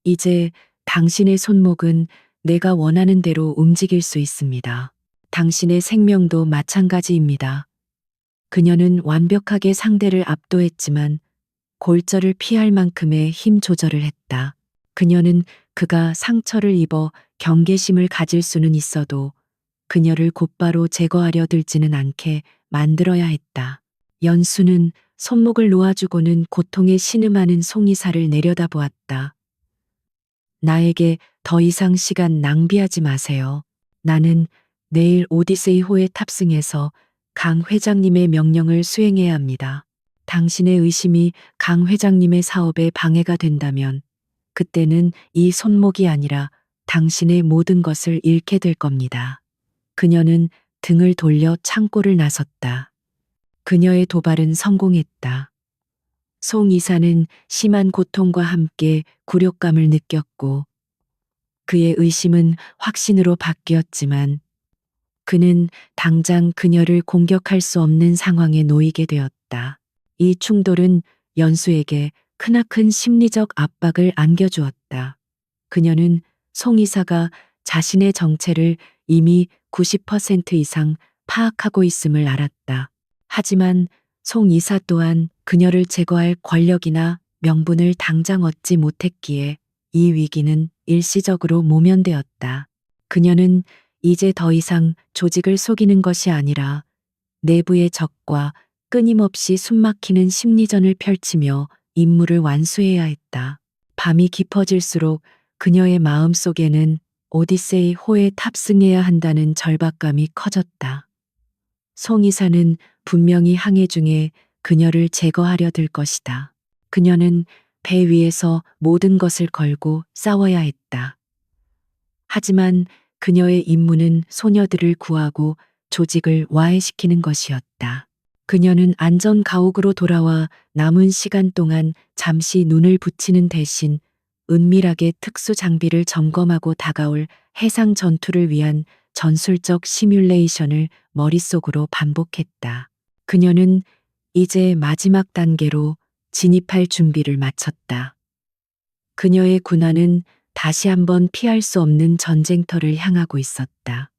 이제 당신의 손목은 내가 원하는 대로 움직일 수 있습니다. 당신의 생명도 마찬가지입니다. 그녀는 완벽하게 상대를 압도했지만 골절을 피할 만큼의 힘 조절을 했다. 그녀는 그가 상처를 입어 경계심을 가질 수는 있어도 그녀를 곧바로 제거하려 들지는 않게 만들어야 했다. 연수는 손목을 놓아주고는 고통에 신음하는 송이사를 내려다보았다. 나에게 더 이상 시간 낭비하지 마세요. 나는 내일 오디세이호에 탑승해서 강 회장님의 명령을 수행해야 합니다. 당신의 의심이 강 회장님의 사업에 방해가 된다면 그때는 이 손목이 아니라 당신의 모든 것을 잃게 될 겁니다. 그녀는 등을 돌려 창고를 나섰다. 그녀의 도발은 성공했다. 송 이사는 심한 고통과 함께 굴욕감을 느꼈고 그의 의심은 확신으로 바뀌었지만 그는 당장 그녀를 공격할 수 없는 상황에 놓이게 되었다. 이 충돌은 연수에게 크나큰 심리적 압박을 안겨주었다. 그녀는 송 이사가 자신의 정체를 이미 90% 이상 파악하고 있음을 알았다. 하지만 송 이사 또한 그녀를 제거할 권력이나 명분을 당장 얻지 못했기에 이 위기는 일시적으로 모면되었다. 그녀는 이제 더 이상 조직을 속이는 것이 아니라 내부의 적과 끊임없이 숨막히는 심리전을 펼치며 임무를 완수해야 했다. 밤이 깊어질수록 그녀의 마음 속에는 오디세이 호에 탑승해야 한다는 절박감이 커졌다. 송 이사는 분명히 항해 중에 그녀를 제거하려 들 것이다. 그녀는 배 위에서 모든 것을 걸고 싸워야 했다. 하지만 그녀의 임무는 소녀들을 구하고 조직을 와해시키는 것이었다. 그녀는 안전 가옥으로 돌아와 남은 시간 동안 잠시 눈을 붙이는 대신 은밀하게 특수 장비를 점검하고 다가올 해상 전투를 위한 전술적 시뮬레이션을 머릿속으로 반복했다. 그녀는 이제 마지막 단계로 진입할 준비를 마쳤다. 그녀의 군함은 다시 한번 피할 수 없는 전쟁터를 향하고 있었다.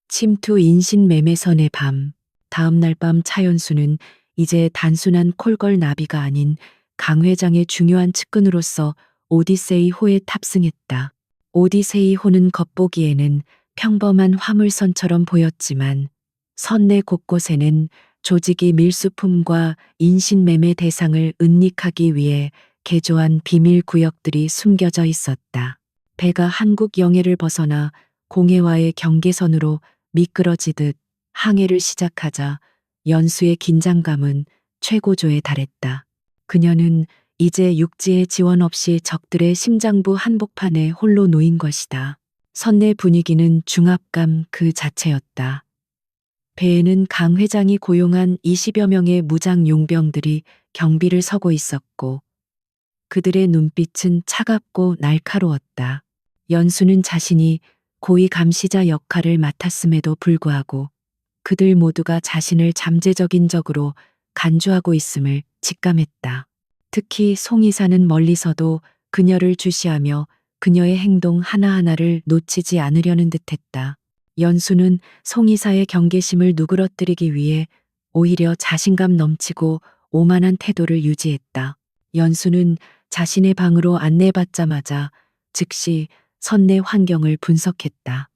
침투 인신매매선의 밤, 다음 날 밤 차연수는 이제 단순한 콜걸 나비가 아닌 강 회장의 중요한 측근으로서 오디세이 호에 탑승했다. 오디세이 호는 겉보기에는 평범한 화물선처럼 보였지만 선내 곳곳에는 조직이 밀수품과 인신매매 대상을 은닉하기 위해 개조한 비밀 구역들이 숨겨져 있었다. 배가 한국 영해를 벗어나 공해와의 경계선으로 미끄러지듯 항해를 시작하자 연수의 긴장감은 최고조에 달했다. 그녀는 이제 육지의 지원 없이 적들의 심장부 한복판에 홀로 놓인 것이다. 선내 분위기는 중압감 그 자체였다. 배에는 강 회장이 고용한 20여 명의 무장 용병들이 경비를 서고 있었고 그들의 눈빛은 차갑고 날카로웠다. 연수는 자신이 고위 감시자 역할을 맡았음에도 불구하고 그들 모두가 자신을 잠재적인 적으로 간주하고 있음을 직감했다. 특히 송 이사는 멀리서도 그녀를 주시하며 그녀의 행동 하나하나를 놓치지 않으려는 듯했다. 연수는 송 이사의 경계심을 누그러뜨리기 위해 오히려 자신감 넘치고 오만한 태도를 유지했다. 연수는 자신의 방으로 안내받자마자 즉시 선내 환경을 분석했다.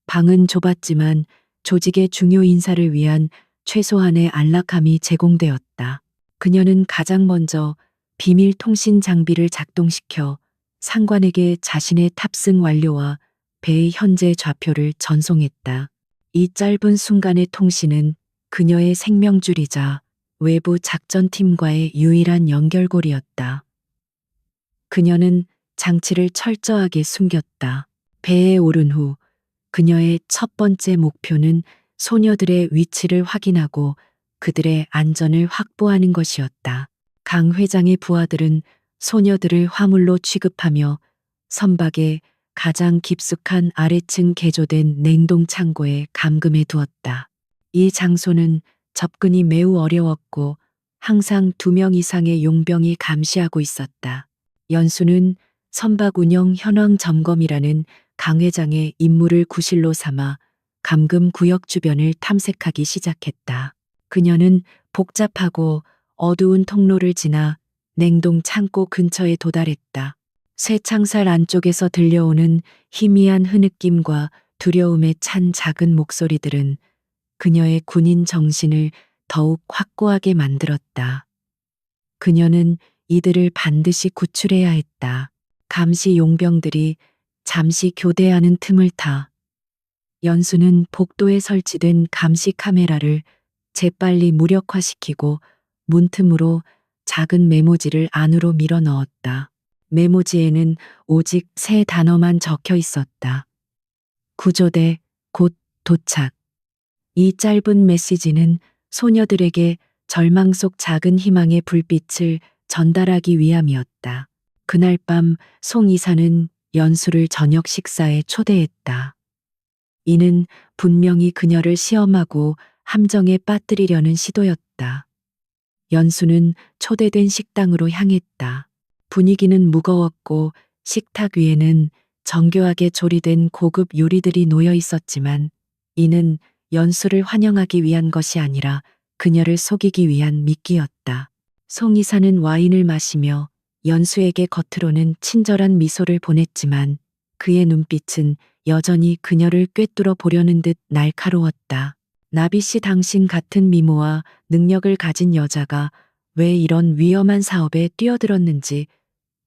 방은 좁았지만 조직의 중요 인사를 위한 최소한의 안락함이 제공되었다. 그녀는 가장 먼저 비밀 통신 장비를 작동시켜 상관에게 자신의 탑승 완료와 배의 현재 좌표를 전송했다. 이 짧은 순간의 통신은 그녀의 생명줄이자 외부 작전팀과의 유일한 연결고리였다. 그녀는 장치를 철저하게 숨겼다. 배에 오른 후 그녀의 첫 번째 목표는 소녀들의 위치를 확인하고 그들의 안전을 확보하는 것이었다. 강 회장의 부하들은 소녀들을 화물로 취급하며 선박의 가장 깊숙한 아래층 개조된 냉동 창고에 감금해 두었다. 이 장소는 접근이 매우 어려웠고 항상 2명 이상의 용병이 감시하고 있었다. 연수는 선박 운영 현황 점검이라는 강 회장의 임무를 구실로 삼아 감금 구역 주변을 탐색하기 시작했다. 그녀는 복잡하고 어두운 통로를 지나 냉동 창고 근처에 도달했다. 쇠창살 안쪽에서 들려오는 희미한 흐느낌과 두려움에 찬 작은 목소리들은 그녀의 군인 정신을 더욱 확고하게 만들었다. 그녀는 이들을 반드시 구출해야 했다. 감시 용병들이 잠시 교대하는 틈을 타 연수는 복도에 설치된 감시 카메라를 재빨리 무력화시키고 문틈으로 작은 메모지를 안으로 밀어 넣었다. 메모지에는 오직 3단어만 적혀 있었다. 구조대, 곧 도착. 이 짧은 메시지는 소녀들에게 절망 속 작은 희망의 불빛을 전달하기 위함이었다. 그날 밤 송 이사는 연수를 저녁 식사에 초대했다. 이는 분명히 그녀를 시험하고 함정에 빠뜨리려는 시도였다. 연수는 초대된 식당으로 향했다. 분위기는 무거웠고 식탁 위에는 정교하게 조리된 고급 요리들이 놓여 있었지만 이는 연수를 환영하기 위한 것이 아니라 그녀를 속이기 위한 미끼였다. 송 이사는 와인을 마시며 연수에게 겉으로는 친절한 미소를 보냈지만 그의 눈빛은 여전히 그녀를 꿰뚫어 보려는 듯 날카로웠다. 나비 씨, 당신 같은 미모와 능력을 가진 여자가 왜 이런 위험한 사업에 뛰어들었는지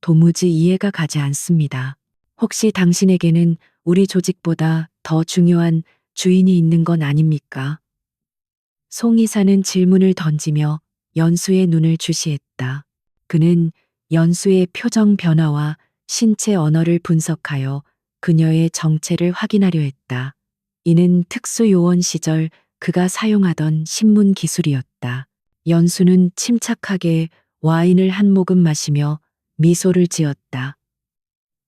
도무지 이해가 가지 않습니다. 혹시 당신에게는 우리 조직보다 더 중요한 주인이 있는 건 아닙니까? 송 이사는 질문을 던지며 연수의 눈을 주시했다. 그는 연수의 표정 변화와 신체 언어를 분석하여 그녀의 정체를 확인하려 했다. 이는 특수요원 시절 그가 사용하던 신문 기술이었다. 연수는 침착하게 와인을 한 모금 마시며 미소를 지었다.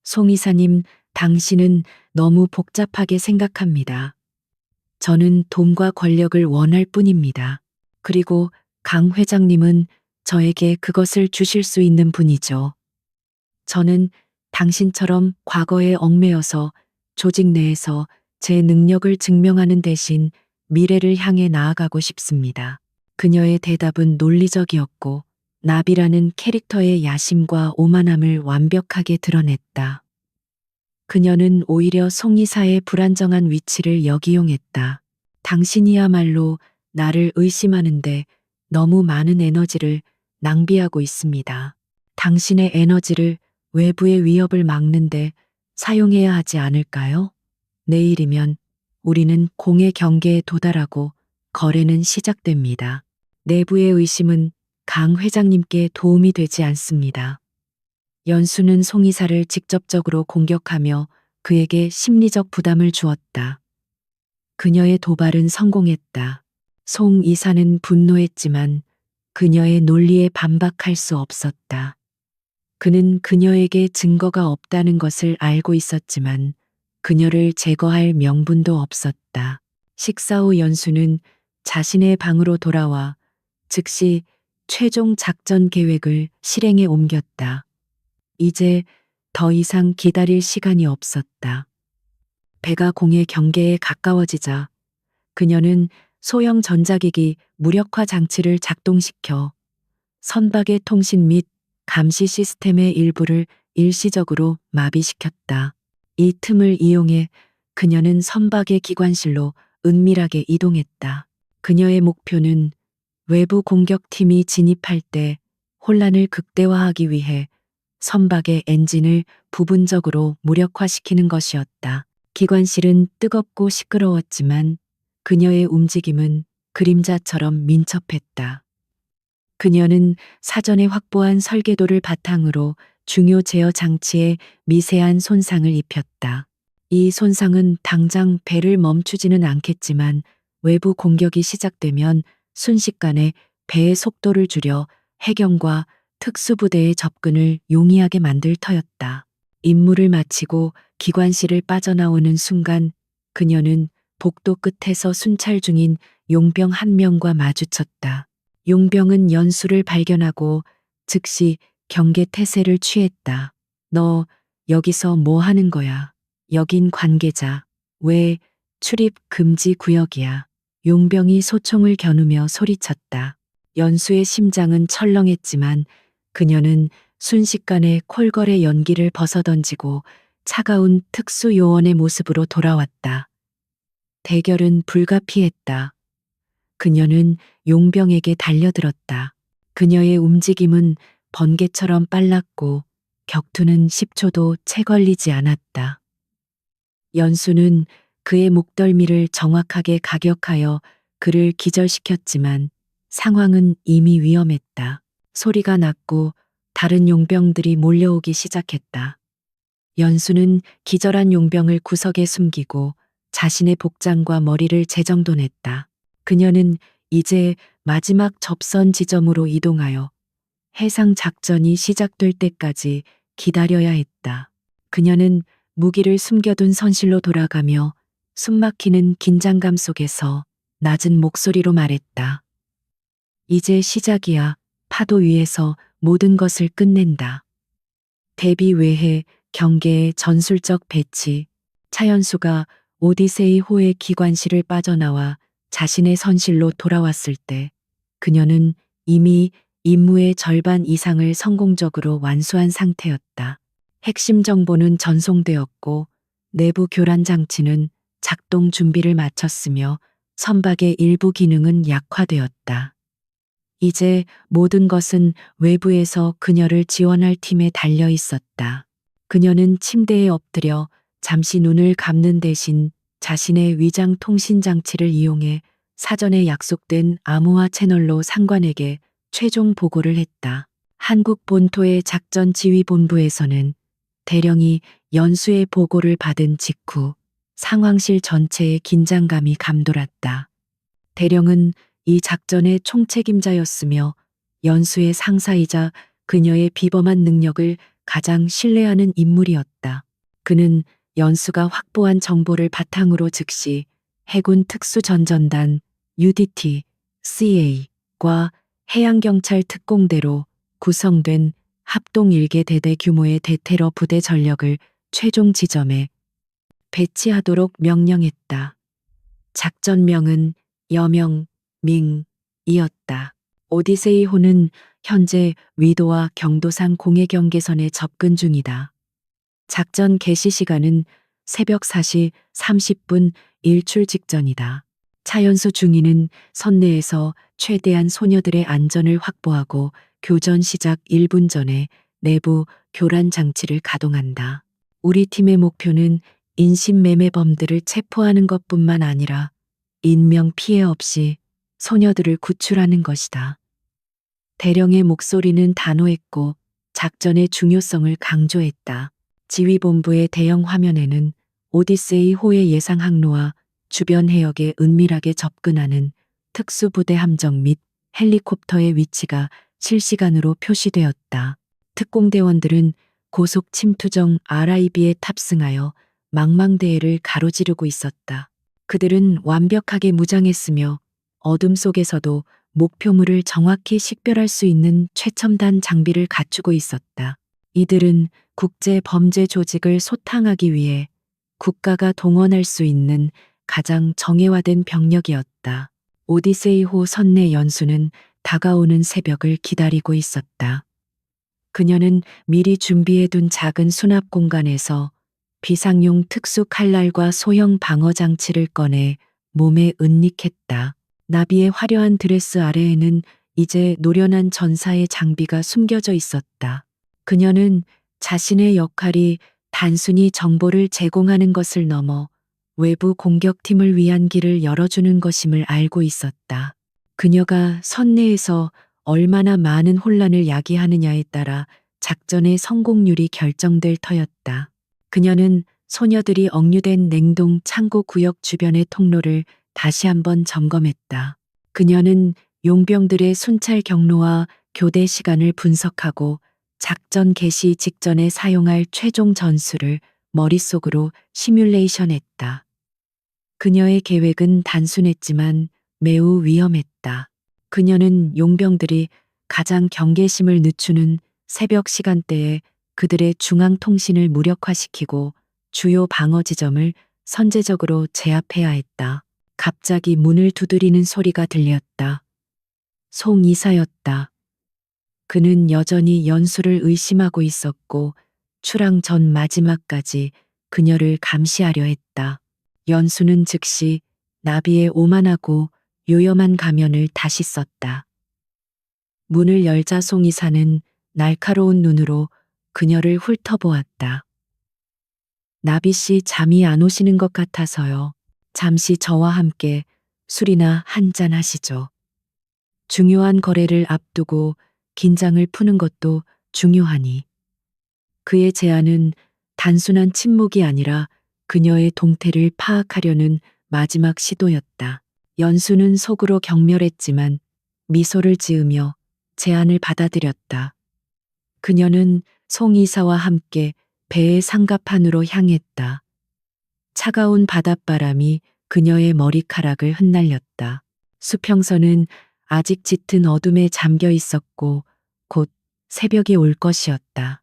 송 이사님, 당신은 너무 복잡하게 생각합니다. 저는 돈과 권력을 원할 뿐입니다. 그리고 강 회장님은 저에게 그것을 주실 수 있는 분이죠. 저는 당신처럼 과거에 얽매여서 조직 내에서 제 능력을 증명하는 대신 미래를 향해 나아가고 싶습니다. 그녀의 대답은 논리적이었고 나비라는 캐릭터의 야심과 오만함을 완벽하게 드러냈다. 그녀는 오히려 송 이사의 불안정한 위치를 역이용했다. 당신이야말로 나를 의심하는데 너무 많은 에너지를 낭비하고 있습니다. 당신의 에너지를 외부의 위협을 막는데 사용해야 하지 않을까요? 내일이면 우리는 공의 경계에 도달하고 거래는 시작됩니다. 내부의 의심은 강 회장님께 도움이 되지 않습니다. 연수는 송 이사를 직접적으로 공격하며 그에게 심리적 부담을 주었다. 그녀의 도발은 성공했다. 송 이사는 분노했지만 그녀의 논리에 반박할 수 없었다. 그는 그녀에게 증거가 없다는 것을 알고 있었지만 그녀를 제거할 명분도 없었다. 식사 후 연수는 자신의 방으로 돌아와 즉시 최종 작전 계획을 실행에 옮겼다. 이제 더 이상 기다릴 시간이 없었다. 배가 공의 경계에 가까워지자 그녀는 소형 전자기기 무력화 장치를 작동시켜 선박의 통신 및 감시 시스템의 일부를 일시적으로 마비시켰다. 이 틈을 이용해 그녀는 선박의 기관실로 은밀하게 이동했다. 그녀의 목표는 외부 공격팀이 진입할 때 혼란을 극대화하기 위해 선박의 엔진을 부분적으로 무력화시키는 것이었다. 기관실은 뜨겁고 시끄러웠지만 그녀의 움직임은 그림자처럼 민첩했다. 그녀는 사전에 확보한 설계도를 바탕으로 중요 제어 장치에 미세한 손상을 입혔다. 이 손상은 당장 배를 멈추지는 않겠지만 외부 공격이 시작되면 순식간에 배의 속도를 줄여 해경과 특수부대의 접근을 용이하게 만들 터였다. 임무를 마치고 기관실을 빠져나오는 순간 그녀는 복도 끝에서 순찰 중인 용병 한 명과 마주쳤다. 용병은 연수를 발견하고 즉시 경계 태세를 취했다. 너 여기서 뭐 하는 거야? 여긴 관계자. 왜 출입 금지 구역이야? 용병이 소총을 겨누며 소리쳤다. 연수의 심장은 철렁했지만 그녀는 순식간에 콜걸의 연기를 벗어던지고 차가운 특수요원의 모습으로 돌아왔다. 대결은 불가피했다. 그녀는 용병에게 달려들었다. 그녀의 움직임은 번개처럼 빨랐고 격투는 10초도 채 걸리지 않았다. 연수는 그의 목덜미를 정확하게 가격하여 그를 기절시켰지만 상황은 이미 위험했다. 소리가 났고 다른 용병들이 몰려오기 시작했다. 연수는 기절한 용병을 구석에 숨기고 자신의 복장과 머리를 재정돈했다. 그녀는 이제 마지막 접선 지점으로 이동하여 해상 작전이 시작될 때까지 기다려야 했다. 그녀는 무기를 숨겨둔 선실로 돌아가며 숨막히는 긴장감 속에서 낮은 목소리로 말했다. 이제 시작이야. 파도 위에서 모든 것을 끝낸다. 대비 외해 경계의 전술적 배치. 차연수가 오디세이 호의 기관실을 빠져나와 자신의 선실로 돌아왔을 때 그녀는 이미 임무의 절반 이상을 성공적으로 완수한 상태였다. 핵심 정보는 전송되었고 내부 교란 장치는 작동 준비를 마쳤으며 선박의 일부 기능은 약화되었다. 이제 모든 것은 외부에서 그녀를 지원할 팀에 달려 있었다. 그녀는 침대에 엎드려 잠시 눈을 감는 대신 자신의 위장 통신 장치를 이용해 사전에 약속된 암호화 채널로 상관에게 최종 보고를 했다. 한국 본토의 작전 지휘본부에서는 대령이 연수의 보고를 받은 직후 상황실 전체의 긴장감이 감돌았다. 대령은 이 작전의 총책임자였으며 연수의 상사이자 그녀의 비범한 능력을 가장 신뢰하는 인물이었다. 그는 연수가 확보한 정보를 바탕으로 즉시 해군 특수전전단 UDT, CA과 해양경찰 특공대로 구성된 합동 1개 대대 규모의 대테러 부대 전력을 최종 지점에 배치하도록 명령했다. 작전명은 여명밍이었다. 오디세이호는 현재 위도와 경도상 공해 경계선에 접근 중이다. 작전 개시 시간은 새벽 4시 30분 일출 직전이다. 차연수 중위는 선내에서 최대한 소녀들의 안전을 확보하고 교전 시작 1분 전에 내부 교란 장치를 가동한다. 우리 팀의 목표는 인신매매범들을 체포하는 것뿐만 아니라 인명 피해 없이 소녀들을 구출하는 것이다. 대령의 목소리는 단호했고 작전의 중요성을 강조했다. 지휘본부의 대형 화면에는 오디세이 호의 예상 항로와 주변 해역에 은밀하게 접근하는 특수부대 함정 및 헬리콥터의 위치가 실시간으로 표시되었다. 특공대원들은 고속 침투정 RIB에 탑승하여 망망대해를 가로지르고 있었다. 그들은 완벽하게 무장했으며 어둠 속에서도 목표물을 정확히 식별할 수 있는 최첨단 장비를 갖추고 있었다. 이들은 국제 범죄 조직을 소탕하기 위해 국가가 동원할 수 있는 가장 정예화된 병력이었다. 오디세이호 선내 연수는 다가오는 새벽을 기다리고 있었다. 그녀는 미리 준비해둔 작은 수납 공간에서 비상용 특수 칼날과 소형 방어 장치를 꺼내 몸에 은닉했다. 나비의 화려한 드레스 아래에는 이제 노련한 전사의 장비가 숨겨져 있었다. 그녀는 자신의 역할이 단순히 정보를 제공하는 것을 넘어 외부 공격팀을 위한 길을 열어주는 것임을 알고 있었다. 그녀가 선내에서 얼마나 많은 혼란을 야기하느냐에 따라 작전의 성공률이 결정될 터였다. 그녀는 소녀들이 억류된 냉동 창고 구역 주변의 통로를 다시 한번 점검했다. 그녀는 용병들의 순찰 경로와 교대 시간을 분석하고 작전 개시 직전에 사용할 최종 전술을 머릿속으로 시뮬레이션했다. 그녀의 계획은 단순했지만 매우 위험했다. 그녀는 용병들이 가장 경계심을 늦추는 새벽 시간대에 그들의 중앙 통신을 무력화시키고 주요 방어 지점을 선제적으로 제압해야 했다. 갑자기 문을 두드리는 소리가 들렸다. 송 이사였다. 그는 여전히 연수를 의심하고 있었고 출항 전 마지막까지 그녀를 감시하려 했다. 연수는 즉시 나비의 오만하고 요염한 가면을 다시 썼다. 문을 열자 송 이사는 날카로운 눈으로 그녀를 훑어보았다. 나비 씨 잠이 안 오시는 것 같아서요. 잠시 저와 함께 술이나 한잔 하시죠. 중요한 거래를 앞두고 긴장을 푸는 것도 중요하니. 그의 제안은 단순한 침묵이 아니라 그녀의 동태를 파악하려는 마지막 시도였다. 연수는 속으로 경멸했지만 미소를 지으며 제안을 받아들였다. 그녀는 송 이사와 함께 배의 상갑판으로 향했다. 차가운 바닷바람이 그녀의 머리카락을 흩날렸다. 수평선은 아직 짙은 어둠에 잠겨 있었고 곧 새벽이 올 것이었다.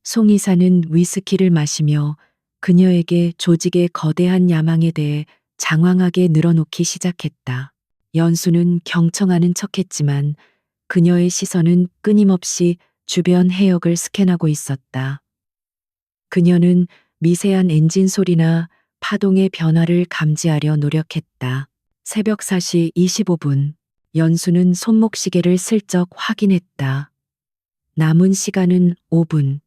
송 이사는 위스키를 마시며 그녀에게 조직의 거대한 야망에 대해 장황하게 늘어놓기 시작했다. 연수는 경청하는 척했지만 그녀의 시선은 끊임없이 주변 해역을 스캔하고 있었다. 그녀는 미세한 엔진 소리나 파동의 변화를 감지하려 노력했다. 새벽 4시 25분, 연수는 손목시계를 슬쩍 확인했다. 남은 시간은 5분.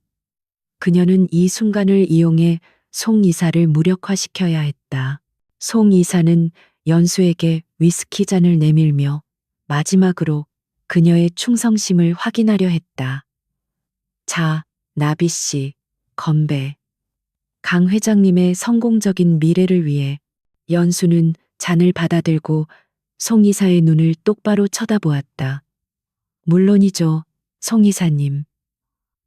그녀는 이 순간을 이용해 송 이사를 무력화시켜야 했다. 송 이사는 연수에게 위스키 잔을 내밀며 마지막으로 그녀의 충성심을 확인하려 했다. 자, 나비 씨, 건배. 강 회장님의 성공적인 미래를 위해. 연수는 잔을 받아들고 송 이사의 눈을 똑바로 쳐다보았다. 물론이죠, 송 이사님.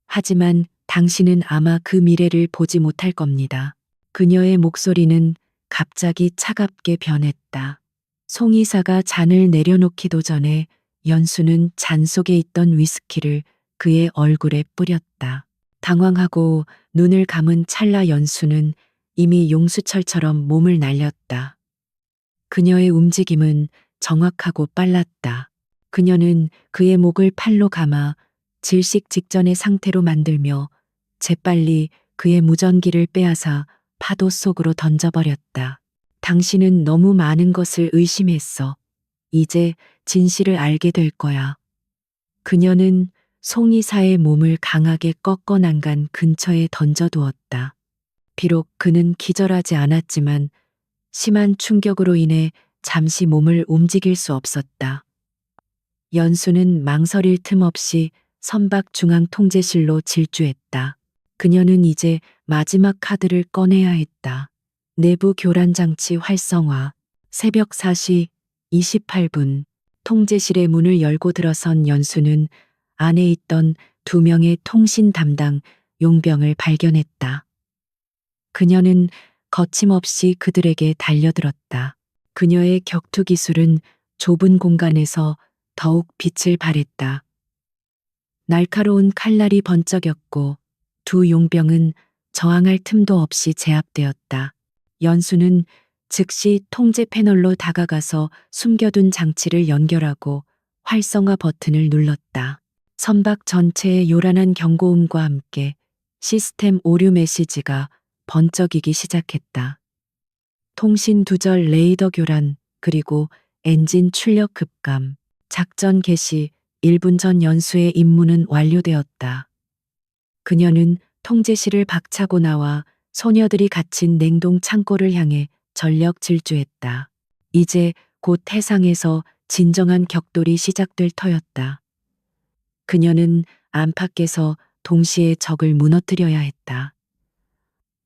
하지만 당신은 아마 그 미래를 보지 못할 겁니다. 그녀의 목소리는 갑자기 차갑게 변했다. 송 이사가 잔을 내려놓기도 전에 연수는 잔 속에 있던 위스키를 그의 얼굴에 뿌렸다. 당황하고 눈을 감은 찰나 연수는 이미 용수철처럼 몸을 날렸다. 그녀의 움직임은 정확하고 빨랐다. 그녀는 그의 목을 팔로 감아 질식 직전의 상태로 만들며 재빨리 그의 무전기를 빼앗아 파도 속으로 던져버렸다. 당신은 너무 많은 것을 의심했어. 이제 진실을 알게 될 거야. 그녀는 송 이사의 몸을 강하게 꺾어 난간 근처에 던져두었다. 비록 그는 기절하지 않았지만 심한 충격으로 인해 잠시 몸을 움직일 수 없었다. 연수는 망설일 틈 없이 선박 중앙 통제실로 질주했다. 그녀는 이제 마지막 카드를 꺼내야 했다. 내부 교란 장치 활성화. 새벽 4시 28분. 통제실의 문을 열고 들어선 연수는 안에 있던 2명의 통신 담당 용병을 발견했다. 그녀는 거침없이 그들에게 달려들었다. 그녀의 격투 기술은 좁은 공간에서 더욱 빛을 발했다. 날카로운 칼날이 번쩍였고 두 용병은 저항할 틈도 없이 제압되었다. 연수는 즉시 통제 패널로 다가가서 숨겨둔 장치를 연결하고 활성화 버튼을 눌렀다. 선박 전체에 요란한 경고음과 함께 시스템 오류 메시지가 번쩍이기 시작했다. 통신 두절 레이더 교란, 그리고 엔진 출력 급감, 작전 개시 1분 전 연수의 임무는 완료되었다. 그녀는 통제실을 박차고 나와 소녀들이 갇힌 냉동 창고를 향해 전력 질주했다. 이제 곧 해상에서 진정한 격돌이 시작될 터였다. 그녀는 안팎에서 동시에 적을 무너뜨려야 했다.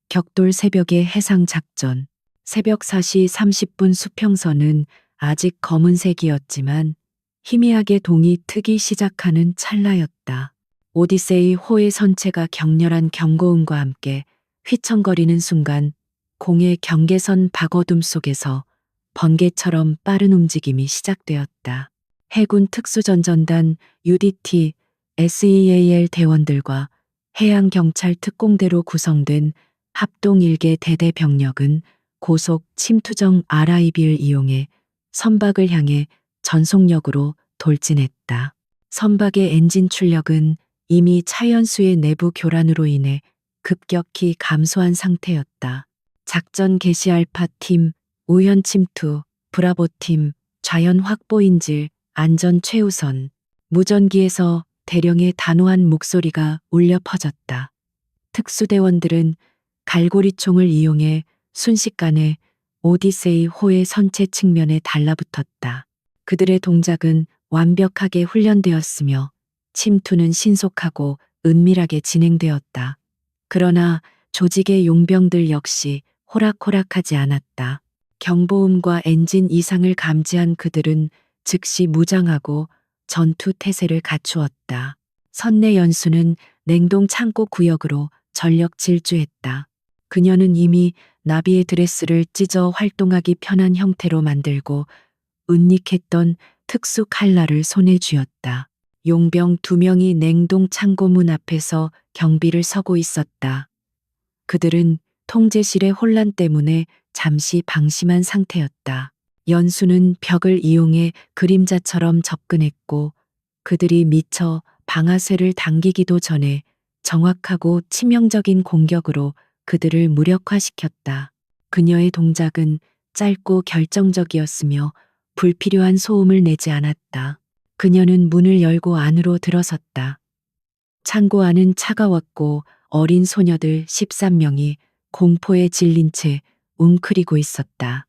격돌 새벽의 해상 작전. 새벽 4시 30분 수평선은 아직 검은색이었지만 희미하게 동이 트기 시작하는 찰나였다. 오디세이 호의 선체가 격렬한 경고음과 함께 휘청거리는 순간 공의 경계선 박어둠 속에서 번개처럼 빠른 움직임이 시작되었다. 해군 특수전전단 UDT, SEAL 대원들과 해양경찰 특공대로 구성된 합동 1개 대대 병력은 고속 침투정 RIB를 이용해 선박을 향해 전속력으로 돌진했다. 선박의 엔진 출력은 이미 차연수의 내부 교란으로 인해 급격히 감소한 상태였다. 작전 개시 알파팀, 우현 침투, 브라보팀, 좌연 확보인질, 안전 최우선. 무전기에서 대령의 단호한 목소리가 울려 퍼졌다. 특수대원들은 갈고리총을 이용해 순식간에 오디세이 호의 선체 측면에 달라붙었다. 그들의 동작은 완벽하게 훈련되었으며 침투는 신속하고 은밀하게 진행되었다. 그러나 조직의 용병들 역시 호락호락하지 않았다. 경보음과 엔진 이상을 감지한 그들은 즉시 무장하고 전투 태세를 갖추었다. 선내 연수는 냉동 창고 구역으로 전력 질주했다. 그녀는 이미 나비의 드레스를 찢어 활동하기 편한 형태로 만들고 은닉했던 특수 칼날을 손에 쥐었다. 용병 2명이 냉동 창고문 앞에서 경비를 서고 있었다. 그들은 통제실의 혼란 때문에 잠시 방심한 상태였다. 연수는 벽을 이용해 그림자처럼 접근했고 그들이 미처 방아쇠를 당기기도 전에 정확하고 치명적인 공격으로 그들을 무력화시켰다. 그녀의 동작은 짧고 결정적이었으며 불필요한 소음을 내지 않았다. 그녀는 문을 열고 안으로 들어섰다. 창고 안은 차가웠고 어린 소녀들 13명이 공포에 질린 채 웅크리고 있었다.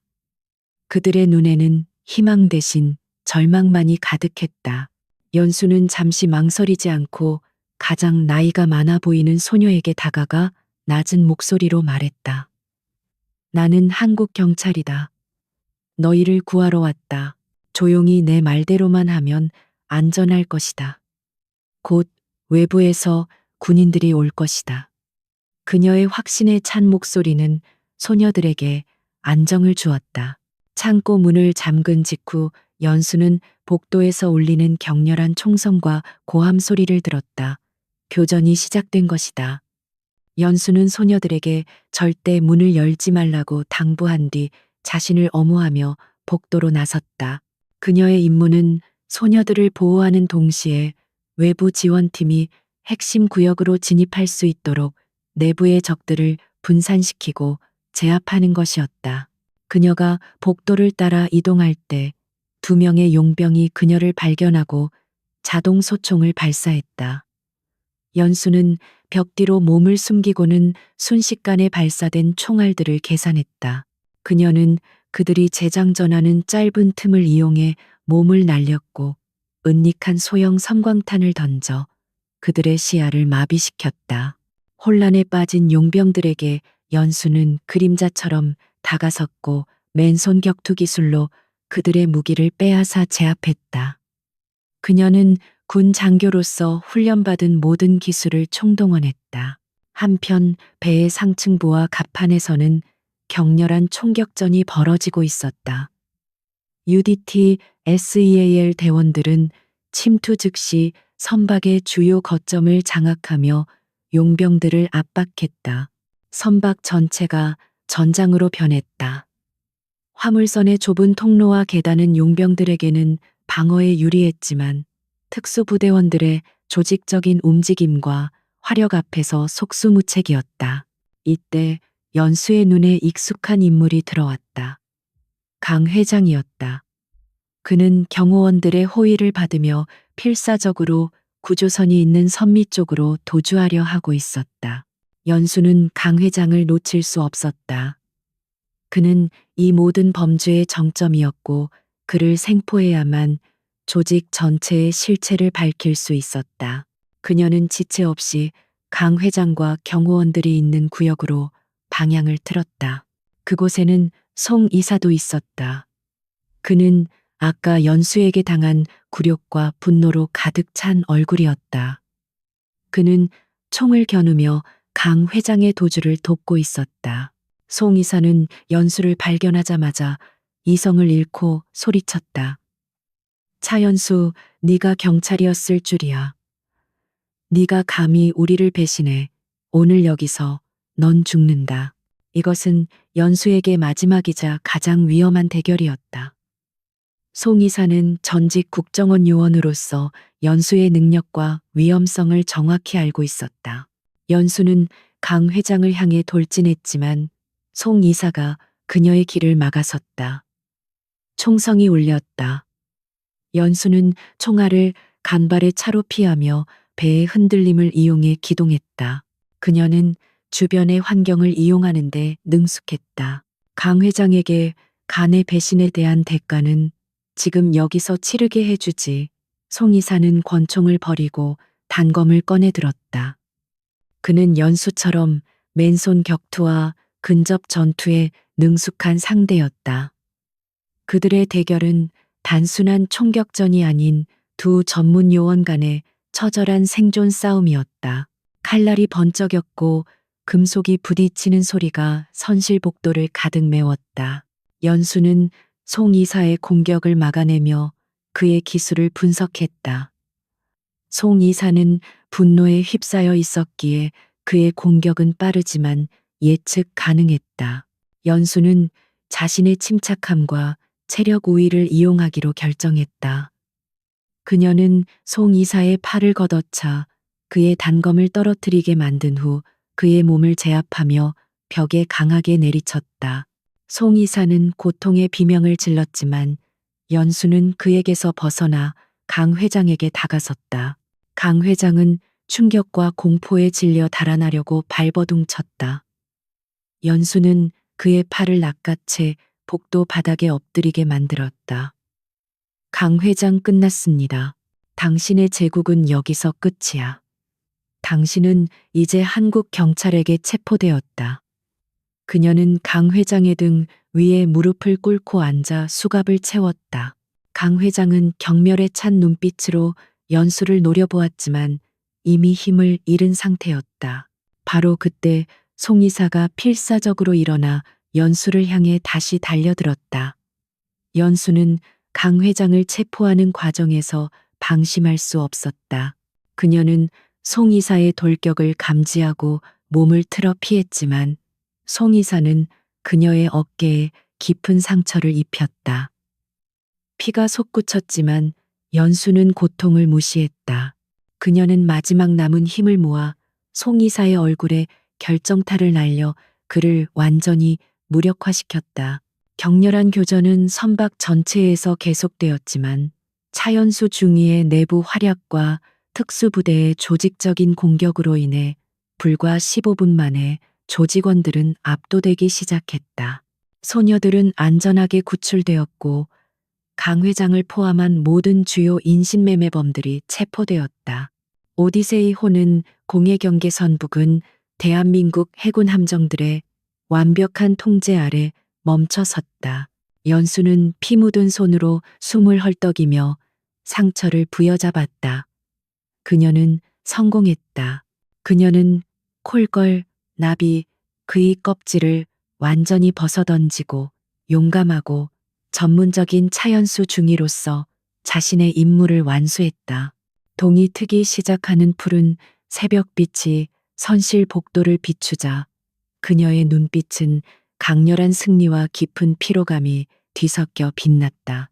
그들의 눈에는 희망 대신 절망만이 가득했다. 연수는 잠시 망설이지 않고 가장 나이가 많아 보이는 소녀에게 다가가 낮은 목소리로 말했다. 나는 한국 경찰이다. 너희를 구하러 왔다. 조용히 내 말대로만 하면 안전할 것이다. 곧 외부에서 군인들이 올 것이다. 그녀의 확신에 찬 목소리는 소녀들에게 안정을 주었다. 창고 문을 잠근 직후 연수는 복도에서 울리는 격렬한 총성과 고함 소리를 들었다. 교전이 시작된 것이다. 연수는 소녀들에게 절대 문을 열지 말라고 당부한 뒤 자신을 엄호하며 복도로 나섰다. 그녀의 임무는 소녀들을 보호하는 동시에 외부 지원팀이 핵심 구역으로 진입할 수 있도록 내부의 적들을 분산시키고 제압하는 것이었다. 그녀가 복도를 따라 이동할 때 2명의 용병이 그녀를 발견하고 자동 소총을 발사했다. 연수는 벽 뒤로 몸을 숨기고는 순식간에 발사된 총알들을 계산했다. 그녀는 그들이 재장전하는 짧은 틈을 이용해 몸을 날렸고 은닉한 소형 섬광탄을 던져 그들의 시야를 마비시켰다. 혼란에 빠진 용병들에게 연수는 그림자처럼 다가섰고 맨손 격투 기술로 그들의 무기를 빼앗아 제압했다. 그녀는 군 장교로서 훈련받은 모든 기술을 총동원했다. 한편 배의 상층부와 갑판에서는 격렬한 총격전이 벌어지고 있었다. UDT, SEAL 대원들은 침투 즉시 선박의 주요 거점을 장악하며 용병들을 압박했다. 선박 전체가 전장으로 변했다. 화물선의 좁은 통로와 계단은 용병들에게는 방어에 유리했지만 특수부대원들의 조직적인 움직임과 화력 앞에서 속수무책이었다. 이때 연수의 눈에 익숙한 인물이 들어왔다. 강 회장이었다. 그는 경호원들의 호의를 받으며 필사적으로 구조선이 있는 선미 쪽으로 도주하려 하고 있었다. 연수는 강 회장을 놓칠 수 없었다. 그는 이 모든 범죄의 정점이었고 그를 생포해야만 조직 전체의 실체를 밝힐 수 있었다. 그녀는 지체 없이 강 회장과 경호원들이 있는 구역으로 방향을 틀었다. 그곳에는 송 이사도 있었다. 그는 아까 연수에게 당한 굴욕과 분노로 가득 찬 얼굴이었다. 그는 총을 겨누며 강 회장의 도주를 돕고 있었다. 송 이사는 연수를 발견하자마자 이성을 잃고 소리쳤다. 차연수, 네가 경찰이었을 줄이야. 네가 감히 우리를 배신해. 오늘 여기서 넌 죽는다. 이것은 연수에게 마지막이자 가장 위험한 대결이었다. 송 이사는 전직 국정원 요원으로서 연수의 능력과 위험성을 정확히 알고 있었다. 연수는 강 회장을 향해 돌진했지만 송 이사가 그녀의 길을 막아섰다. 총성이 울렸다. 연수는 총알을 간발의 차로 피하며 배의 흔들림을 이용해 기동했다. 그녀는 주변의 환경을 이용하는데 능숙했다. 강 회장에게 간의 배신에 대한 대가는 지금 여기서 치르게 해주지. 송 이사는 권총을 버리고 단검을 꺼내 들었다. 그는 연수처럼 맨손 격투와 근접 전투에 능숙한 상대였다. 그들의 대결은 단순한 총격전이 아닌 두 전문 요원 간의 처절한 생존 싸움이었다. 칼날이 번쩍였고 금속이 부딪히는 소리가 선실복도를 가득 메웠다. 연수는 송 이사의 공격을 막아내며 그의 기술을 분석했다. 송 이사는 분노에 휩싸여 있었기에 그의 공격은 빠르지만 예측 가능했다. 연수는 자신의 침착함과 체력 우위를 이용하기로 결정했다. 그녀는 송 이사의 팔을 걷어차 그의 단검을 떨어뜨리게 만든 후 그의 몸을 제압하며 벽에 강하게 내리쳤다. 송 이사는 고통의 비명을 질렀지만 연수는 그에게서 벗어나 강 회장에게 다가섰다. 강 회장은 충격과 공포에 질려 달아나려고 발버둥 쳤다. 연수는 그의 팔을 낚아채 복도 바닥에 엎드리게 만들었다. 강 회장 끝났습니다. 당신의 제국은 여기서 끝이야. 당신은 이제 한국 경찰에게 체포되었다. 그녀는 강 회장의 등 위에 무릎을 꿇고 앉아 수갑을 채웠다. 강 회장은 경멸에 찬 눈빛으로 연수를 노려보았지만 이미 힘을 잃은 상태였다. 바로 그때 송 이사가 필사적으로 일어나 연수를 향해 다시 달려들었다. 연수는 강 회장을 체포하는 과정에서 방심할 수 없었다. 그녀는 송 이사의 돌격을 감지하고 몸을 틀어 피했지만 송 이사는 그녀의 어깨에 깊은 상처를 입혔다. 피가 솟구쳤지만 연수는 고통을 무시했다. 그녀는 마지막 남은 힘을 모아 송 이사의 얼굴에 결정타를 날려 그를 완전히 무력화시켰다. 격렬한 교전은 선박 전체에서 계속되었지만 차연수 중위의 내부 활약과 특수부대의 조직적인 공격으로 인해 불과 15분 만에 조직원들은 압도되기 시작했다. 소녀들은 안전하게 구출되었고 강 회장을 포함한 모든 주요 인신매매범들이 체포되었다. 오디세이호는 공해경계선 부근 대한민국 해군 함정들의 완벽한 통제 아래 멈춰 섰다. 연수는 피 묻은 손으로 숨을 헐떡이며 상처를 부여잡았다. 그녀는 성공했다. 그녀는 콜걸, 나비, 그의 껍질을 완전히 벗어던지고 용감하고 전문적인 차연수 중위로서 자신의 임무를 완수했다. 동이 트기 시작하는 푸른 새벽빛이 선실 복도를 비추자 그녀의 눈빛은 강렬한 승리와 깊은 피로감이 뒤섞여 빛났다.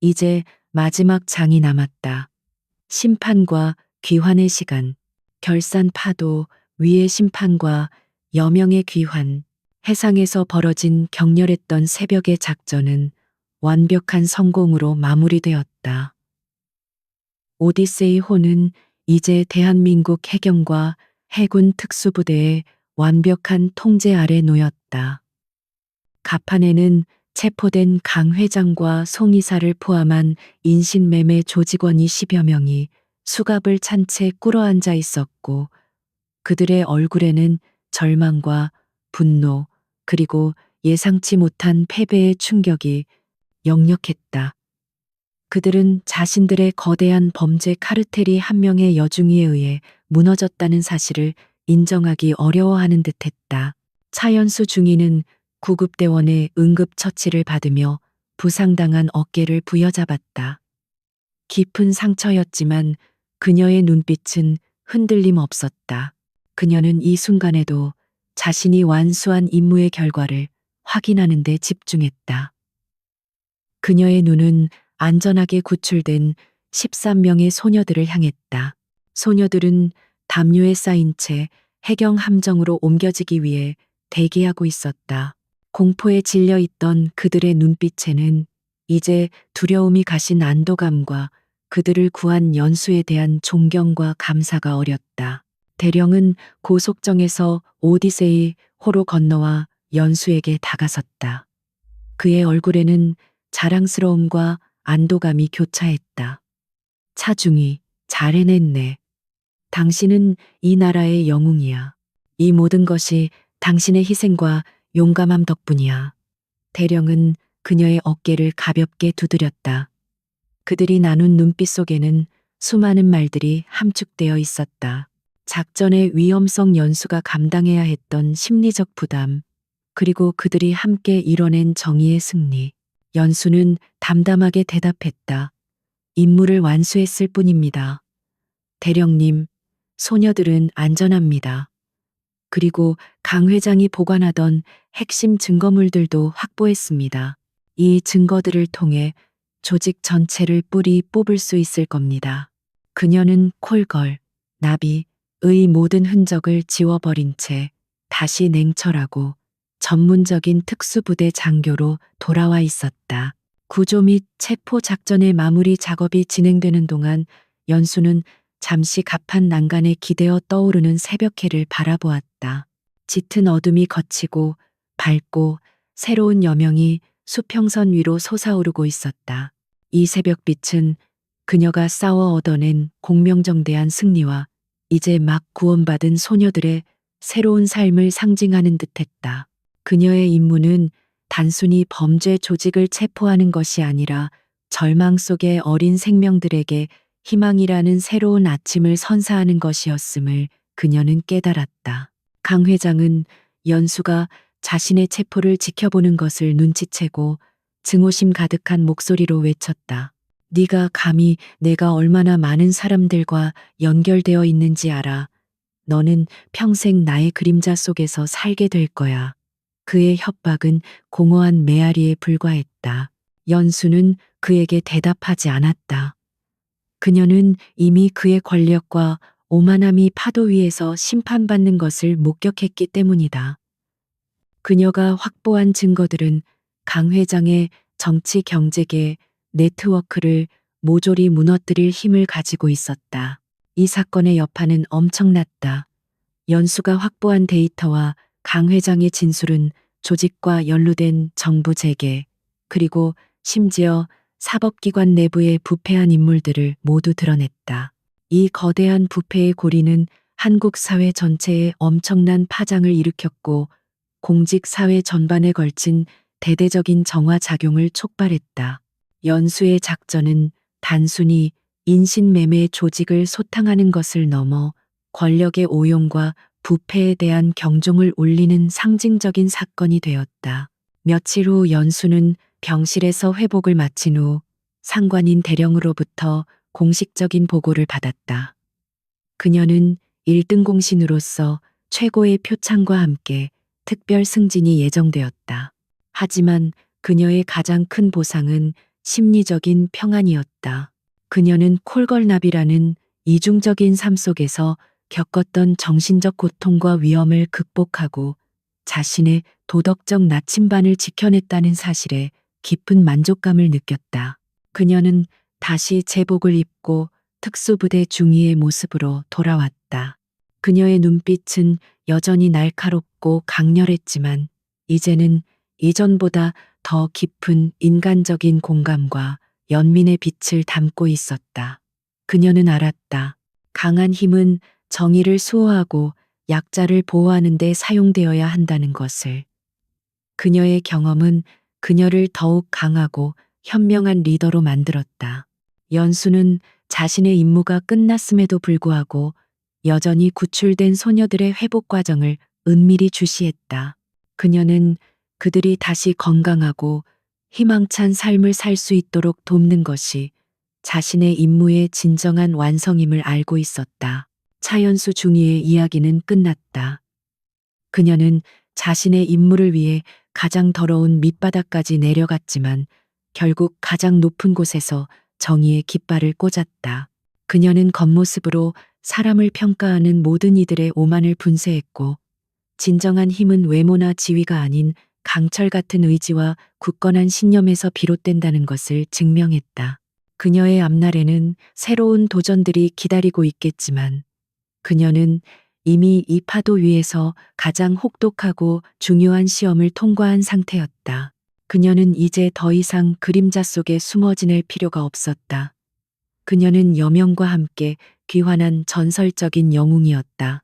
이제 마지막 장이 남았다. 심판과 귀환의 시간, 결산 파도, 위의 심판과 여명의 귀환, 해상에서 벌어진 격렬했던 새벽의 작전은 완벽한 성공으로 마무리되었다. 오디세이 호는 이제 대한민국 해경과 해군 특수부대의 완벽한 통제 아래 놓였다. 갑판에는 체포된 강 회장과 송 이사를 포함한 인신매매 조직원이 10여 명이 수갑을 찬 채 꿇어앉아 있었고, 그들의 얼굴에는 절망과 분노, 그리고 예상치 못한 패배의 충격이 역력했다. 그들은 자신들의 거대한 범죄 카르텔이 한 명의 여중이에 의해 무너졌다는 사실을 인정하기 어려워하는 듯했다. 차연수 중위는 구급대원의 응급처치를 받으며 부상당한 어깨를 부여잡았다. 깊은 상처였지만 그녀의 눈빛은 흔들림 없었다. 그녀는 이 순간에도 자신이 완수한 임무의 결과를 확인하는 데 집중했다. 그녀의 눈은 안전하게 구출된 13명의 소녀들을 향했다. 소녀들은 담요에 쌓인 채 해경 함정으로 옮겨지기 위해 대기하고 있었다. 공포에 질려 있던 그들의 눈빛에는 이제 두려움이 가신 안도감과 그들을 구한 연수에 대한 존경과 감사가 어렸다. 대령은 고속정에서 오디세이 호로 건너와 연수에게 다가섰다. 그의 얼굴에는 자랑스러움과 안도감이 교차했다. 차중이 잘 해냈네. 당신은 이 나라의 영웅이야. 이 모든 것이 당신의 희생과 용감함 덕분이야. 대령은 그녀의 어깨를 가볍게 두드렸다. 그들이 나눈 눈빛 속에는 수많은 말들이 함축되어 있었다. 작전의 위험성, 연수가 감당해야 했던 심리적 부담, 그리고 그들이 함께 이뤄낸 정의의 승리. 연수는 담담하게 대답했다. 임무를 완수했을 뿐입니다. 대령님, 소녀들은 안전합니다. 그리고 강 회장이 보관하던 핵심 증거물들도 확보했습니다. 이 증거들을 통해 조직 전체를 뿌리 뽑을 수 있을 겁니다. 그녀는 콜걸, 나비의 모든 흔적을 지워버린 채 다시 냉철하고 전문적인 특수부대 장교로 돌아와 있었다. 구조 및 체포 작전의 마무리 작업이 진행되는 동안 연수는 잠시 갑판 난간에 기대어 떠오르는 새벽해를 바라보았다. 짙은 어둠이 걷히고 밝고 새로운 여명이 수평선 위로 솟아오르고 있었다. 이 새벽빛은 그녀가 싸워 얻어낸 공명정대한 승리와 이제 막 구원받은 소녀들의 새로운 삶을 상징하는 듯했다. 그녀의 임무는 단순히 범죄 조직을 체포하는 것이 아니라 절망 속의 어린 생명들에게 희망이라는 새로운 아침을 선사하는 것이었음을 그녀는 깨달았다. 강 회장은 연수가 자신의 체포를 지켜보는 것을 눈치채고 증오심 가득한 목소리로 외쳤다. 네가 감히 내가 얼마나 많은 사람들과 연결되어 있는지 알아. 너는 평생 나의 그림자 속에서 살게 될 거야. 그의 협박은 공허한 메아리에 불과했다. 연수는 그에게 대답하지 않았다. 그녀는 이미 그의 권력과 오만함이 파도 위에서 심판받는 것을 목격했기 때문이다. 그녀가 확보한 증거들은 강 회장의 정치 경제계 네트워크를 모조리 무너뜨릴 힘을 가지고 있었다. 이 사건의 여파는 엄청났다. 연수가 확보한 데이터와 강 회장의 진술은 조직과 연루된 정부 재계, 그리고 심지어 사법기관 내부의 부패한 인물들을 모두 드러냈다. 이 거대한 부패의 고리는 한국 사회 전체에 엄청난 파장을 일으켰고 공직 사회 전반에 걸친 대대적인 정화작용을 촉발했다. 연수의 작전은 단순히 인신매매 조직을 소탕하는 것을 넘어 권력의 오용과 부패에 대한 경종을 울리는 상징적인 사건이 되었다. 며칠 후 연수는 병실에서 회복을 마친 후 상관인 대령으로부터 공식적인 보고를 받았다. 그녀는 1등 공신으로서 최고의 표창과 함께 특별 승진이 예정되었다. 하지만 그녀의 가장 큰 보상은 심리적인 평안이었다. 그녀는 콜걸나비라는 이중적인 삶 속에서 겪었던 정신적 고통과 위험을 극복하고 자신의 도덕적 나침반을 지켜냈다는 사실에 깊은 만족감을 느꼈다. 그녀는 다시 제복을 입고 특수부대 중위의 모습으로 돌아왔다. 그녀의 눈빛은 여전히 날카롭고 강렬했지만 이제는 이전보다 더 깊은 인간적인 공감과 연민의 빛을 담고 있었다. 그녀는 알았다. 강한 힘은 정의를 수호하고 약자를 보호하는 데 사용되어야 한다는 것을. 그녀의 경험은 그녀를 더욱 강하고 현명한 리더로 만들었다. 연수는 자신의 임무가 끝났음에도 불구하고 여전히 구출된 소녀들의 회복 과정을 은밀히 주시했다. 그녀는 그들이 다시 건강하고 희망찬 삶을 살 수 있도록 돕는 것이 자신의 임무의 진정한 완성임을 알고 있었다. 차연수 중위의 이야기는 끝났다. 그녀는 자신의 임무를 위해 가장 더러운 밑바닥까지 내려갔지만 결국 가장 높은 곳에서 정의의 깃발을 꽂았다. 그녀는 겉모습으로 사람을 평가하는 모든 이들의 오만을 분쇄했고 진정한 힘은 외모나 지위가 아닌 강철 같은 의지와 굳건한 신념에서 비롯된다는 것을 증명했다. 그녀의 앞날에는 새로운 도전들이 기다리고 있겠지만 그녀는 이미 이 파도 위에서 가장 혹독하고 중요한 시험을 통과한 상태였다. 그녀는 이제 더 이상 그림자 속에 숨어 지낼 필요가 없었다. 그녀는 여명과 함께 귀환한 전설적인 영웅이었다.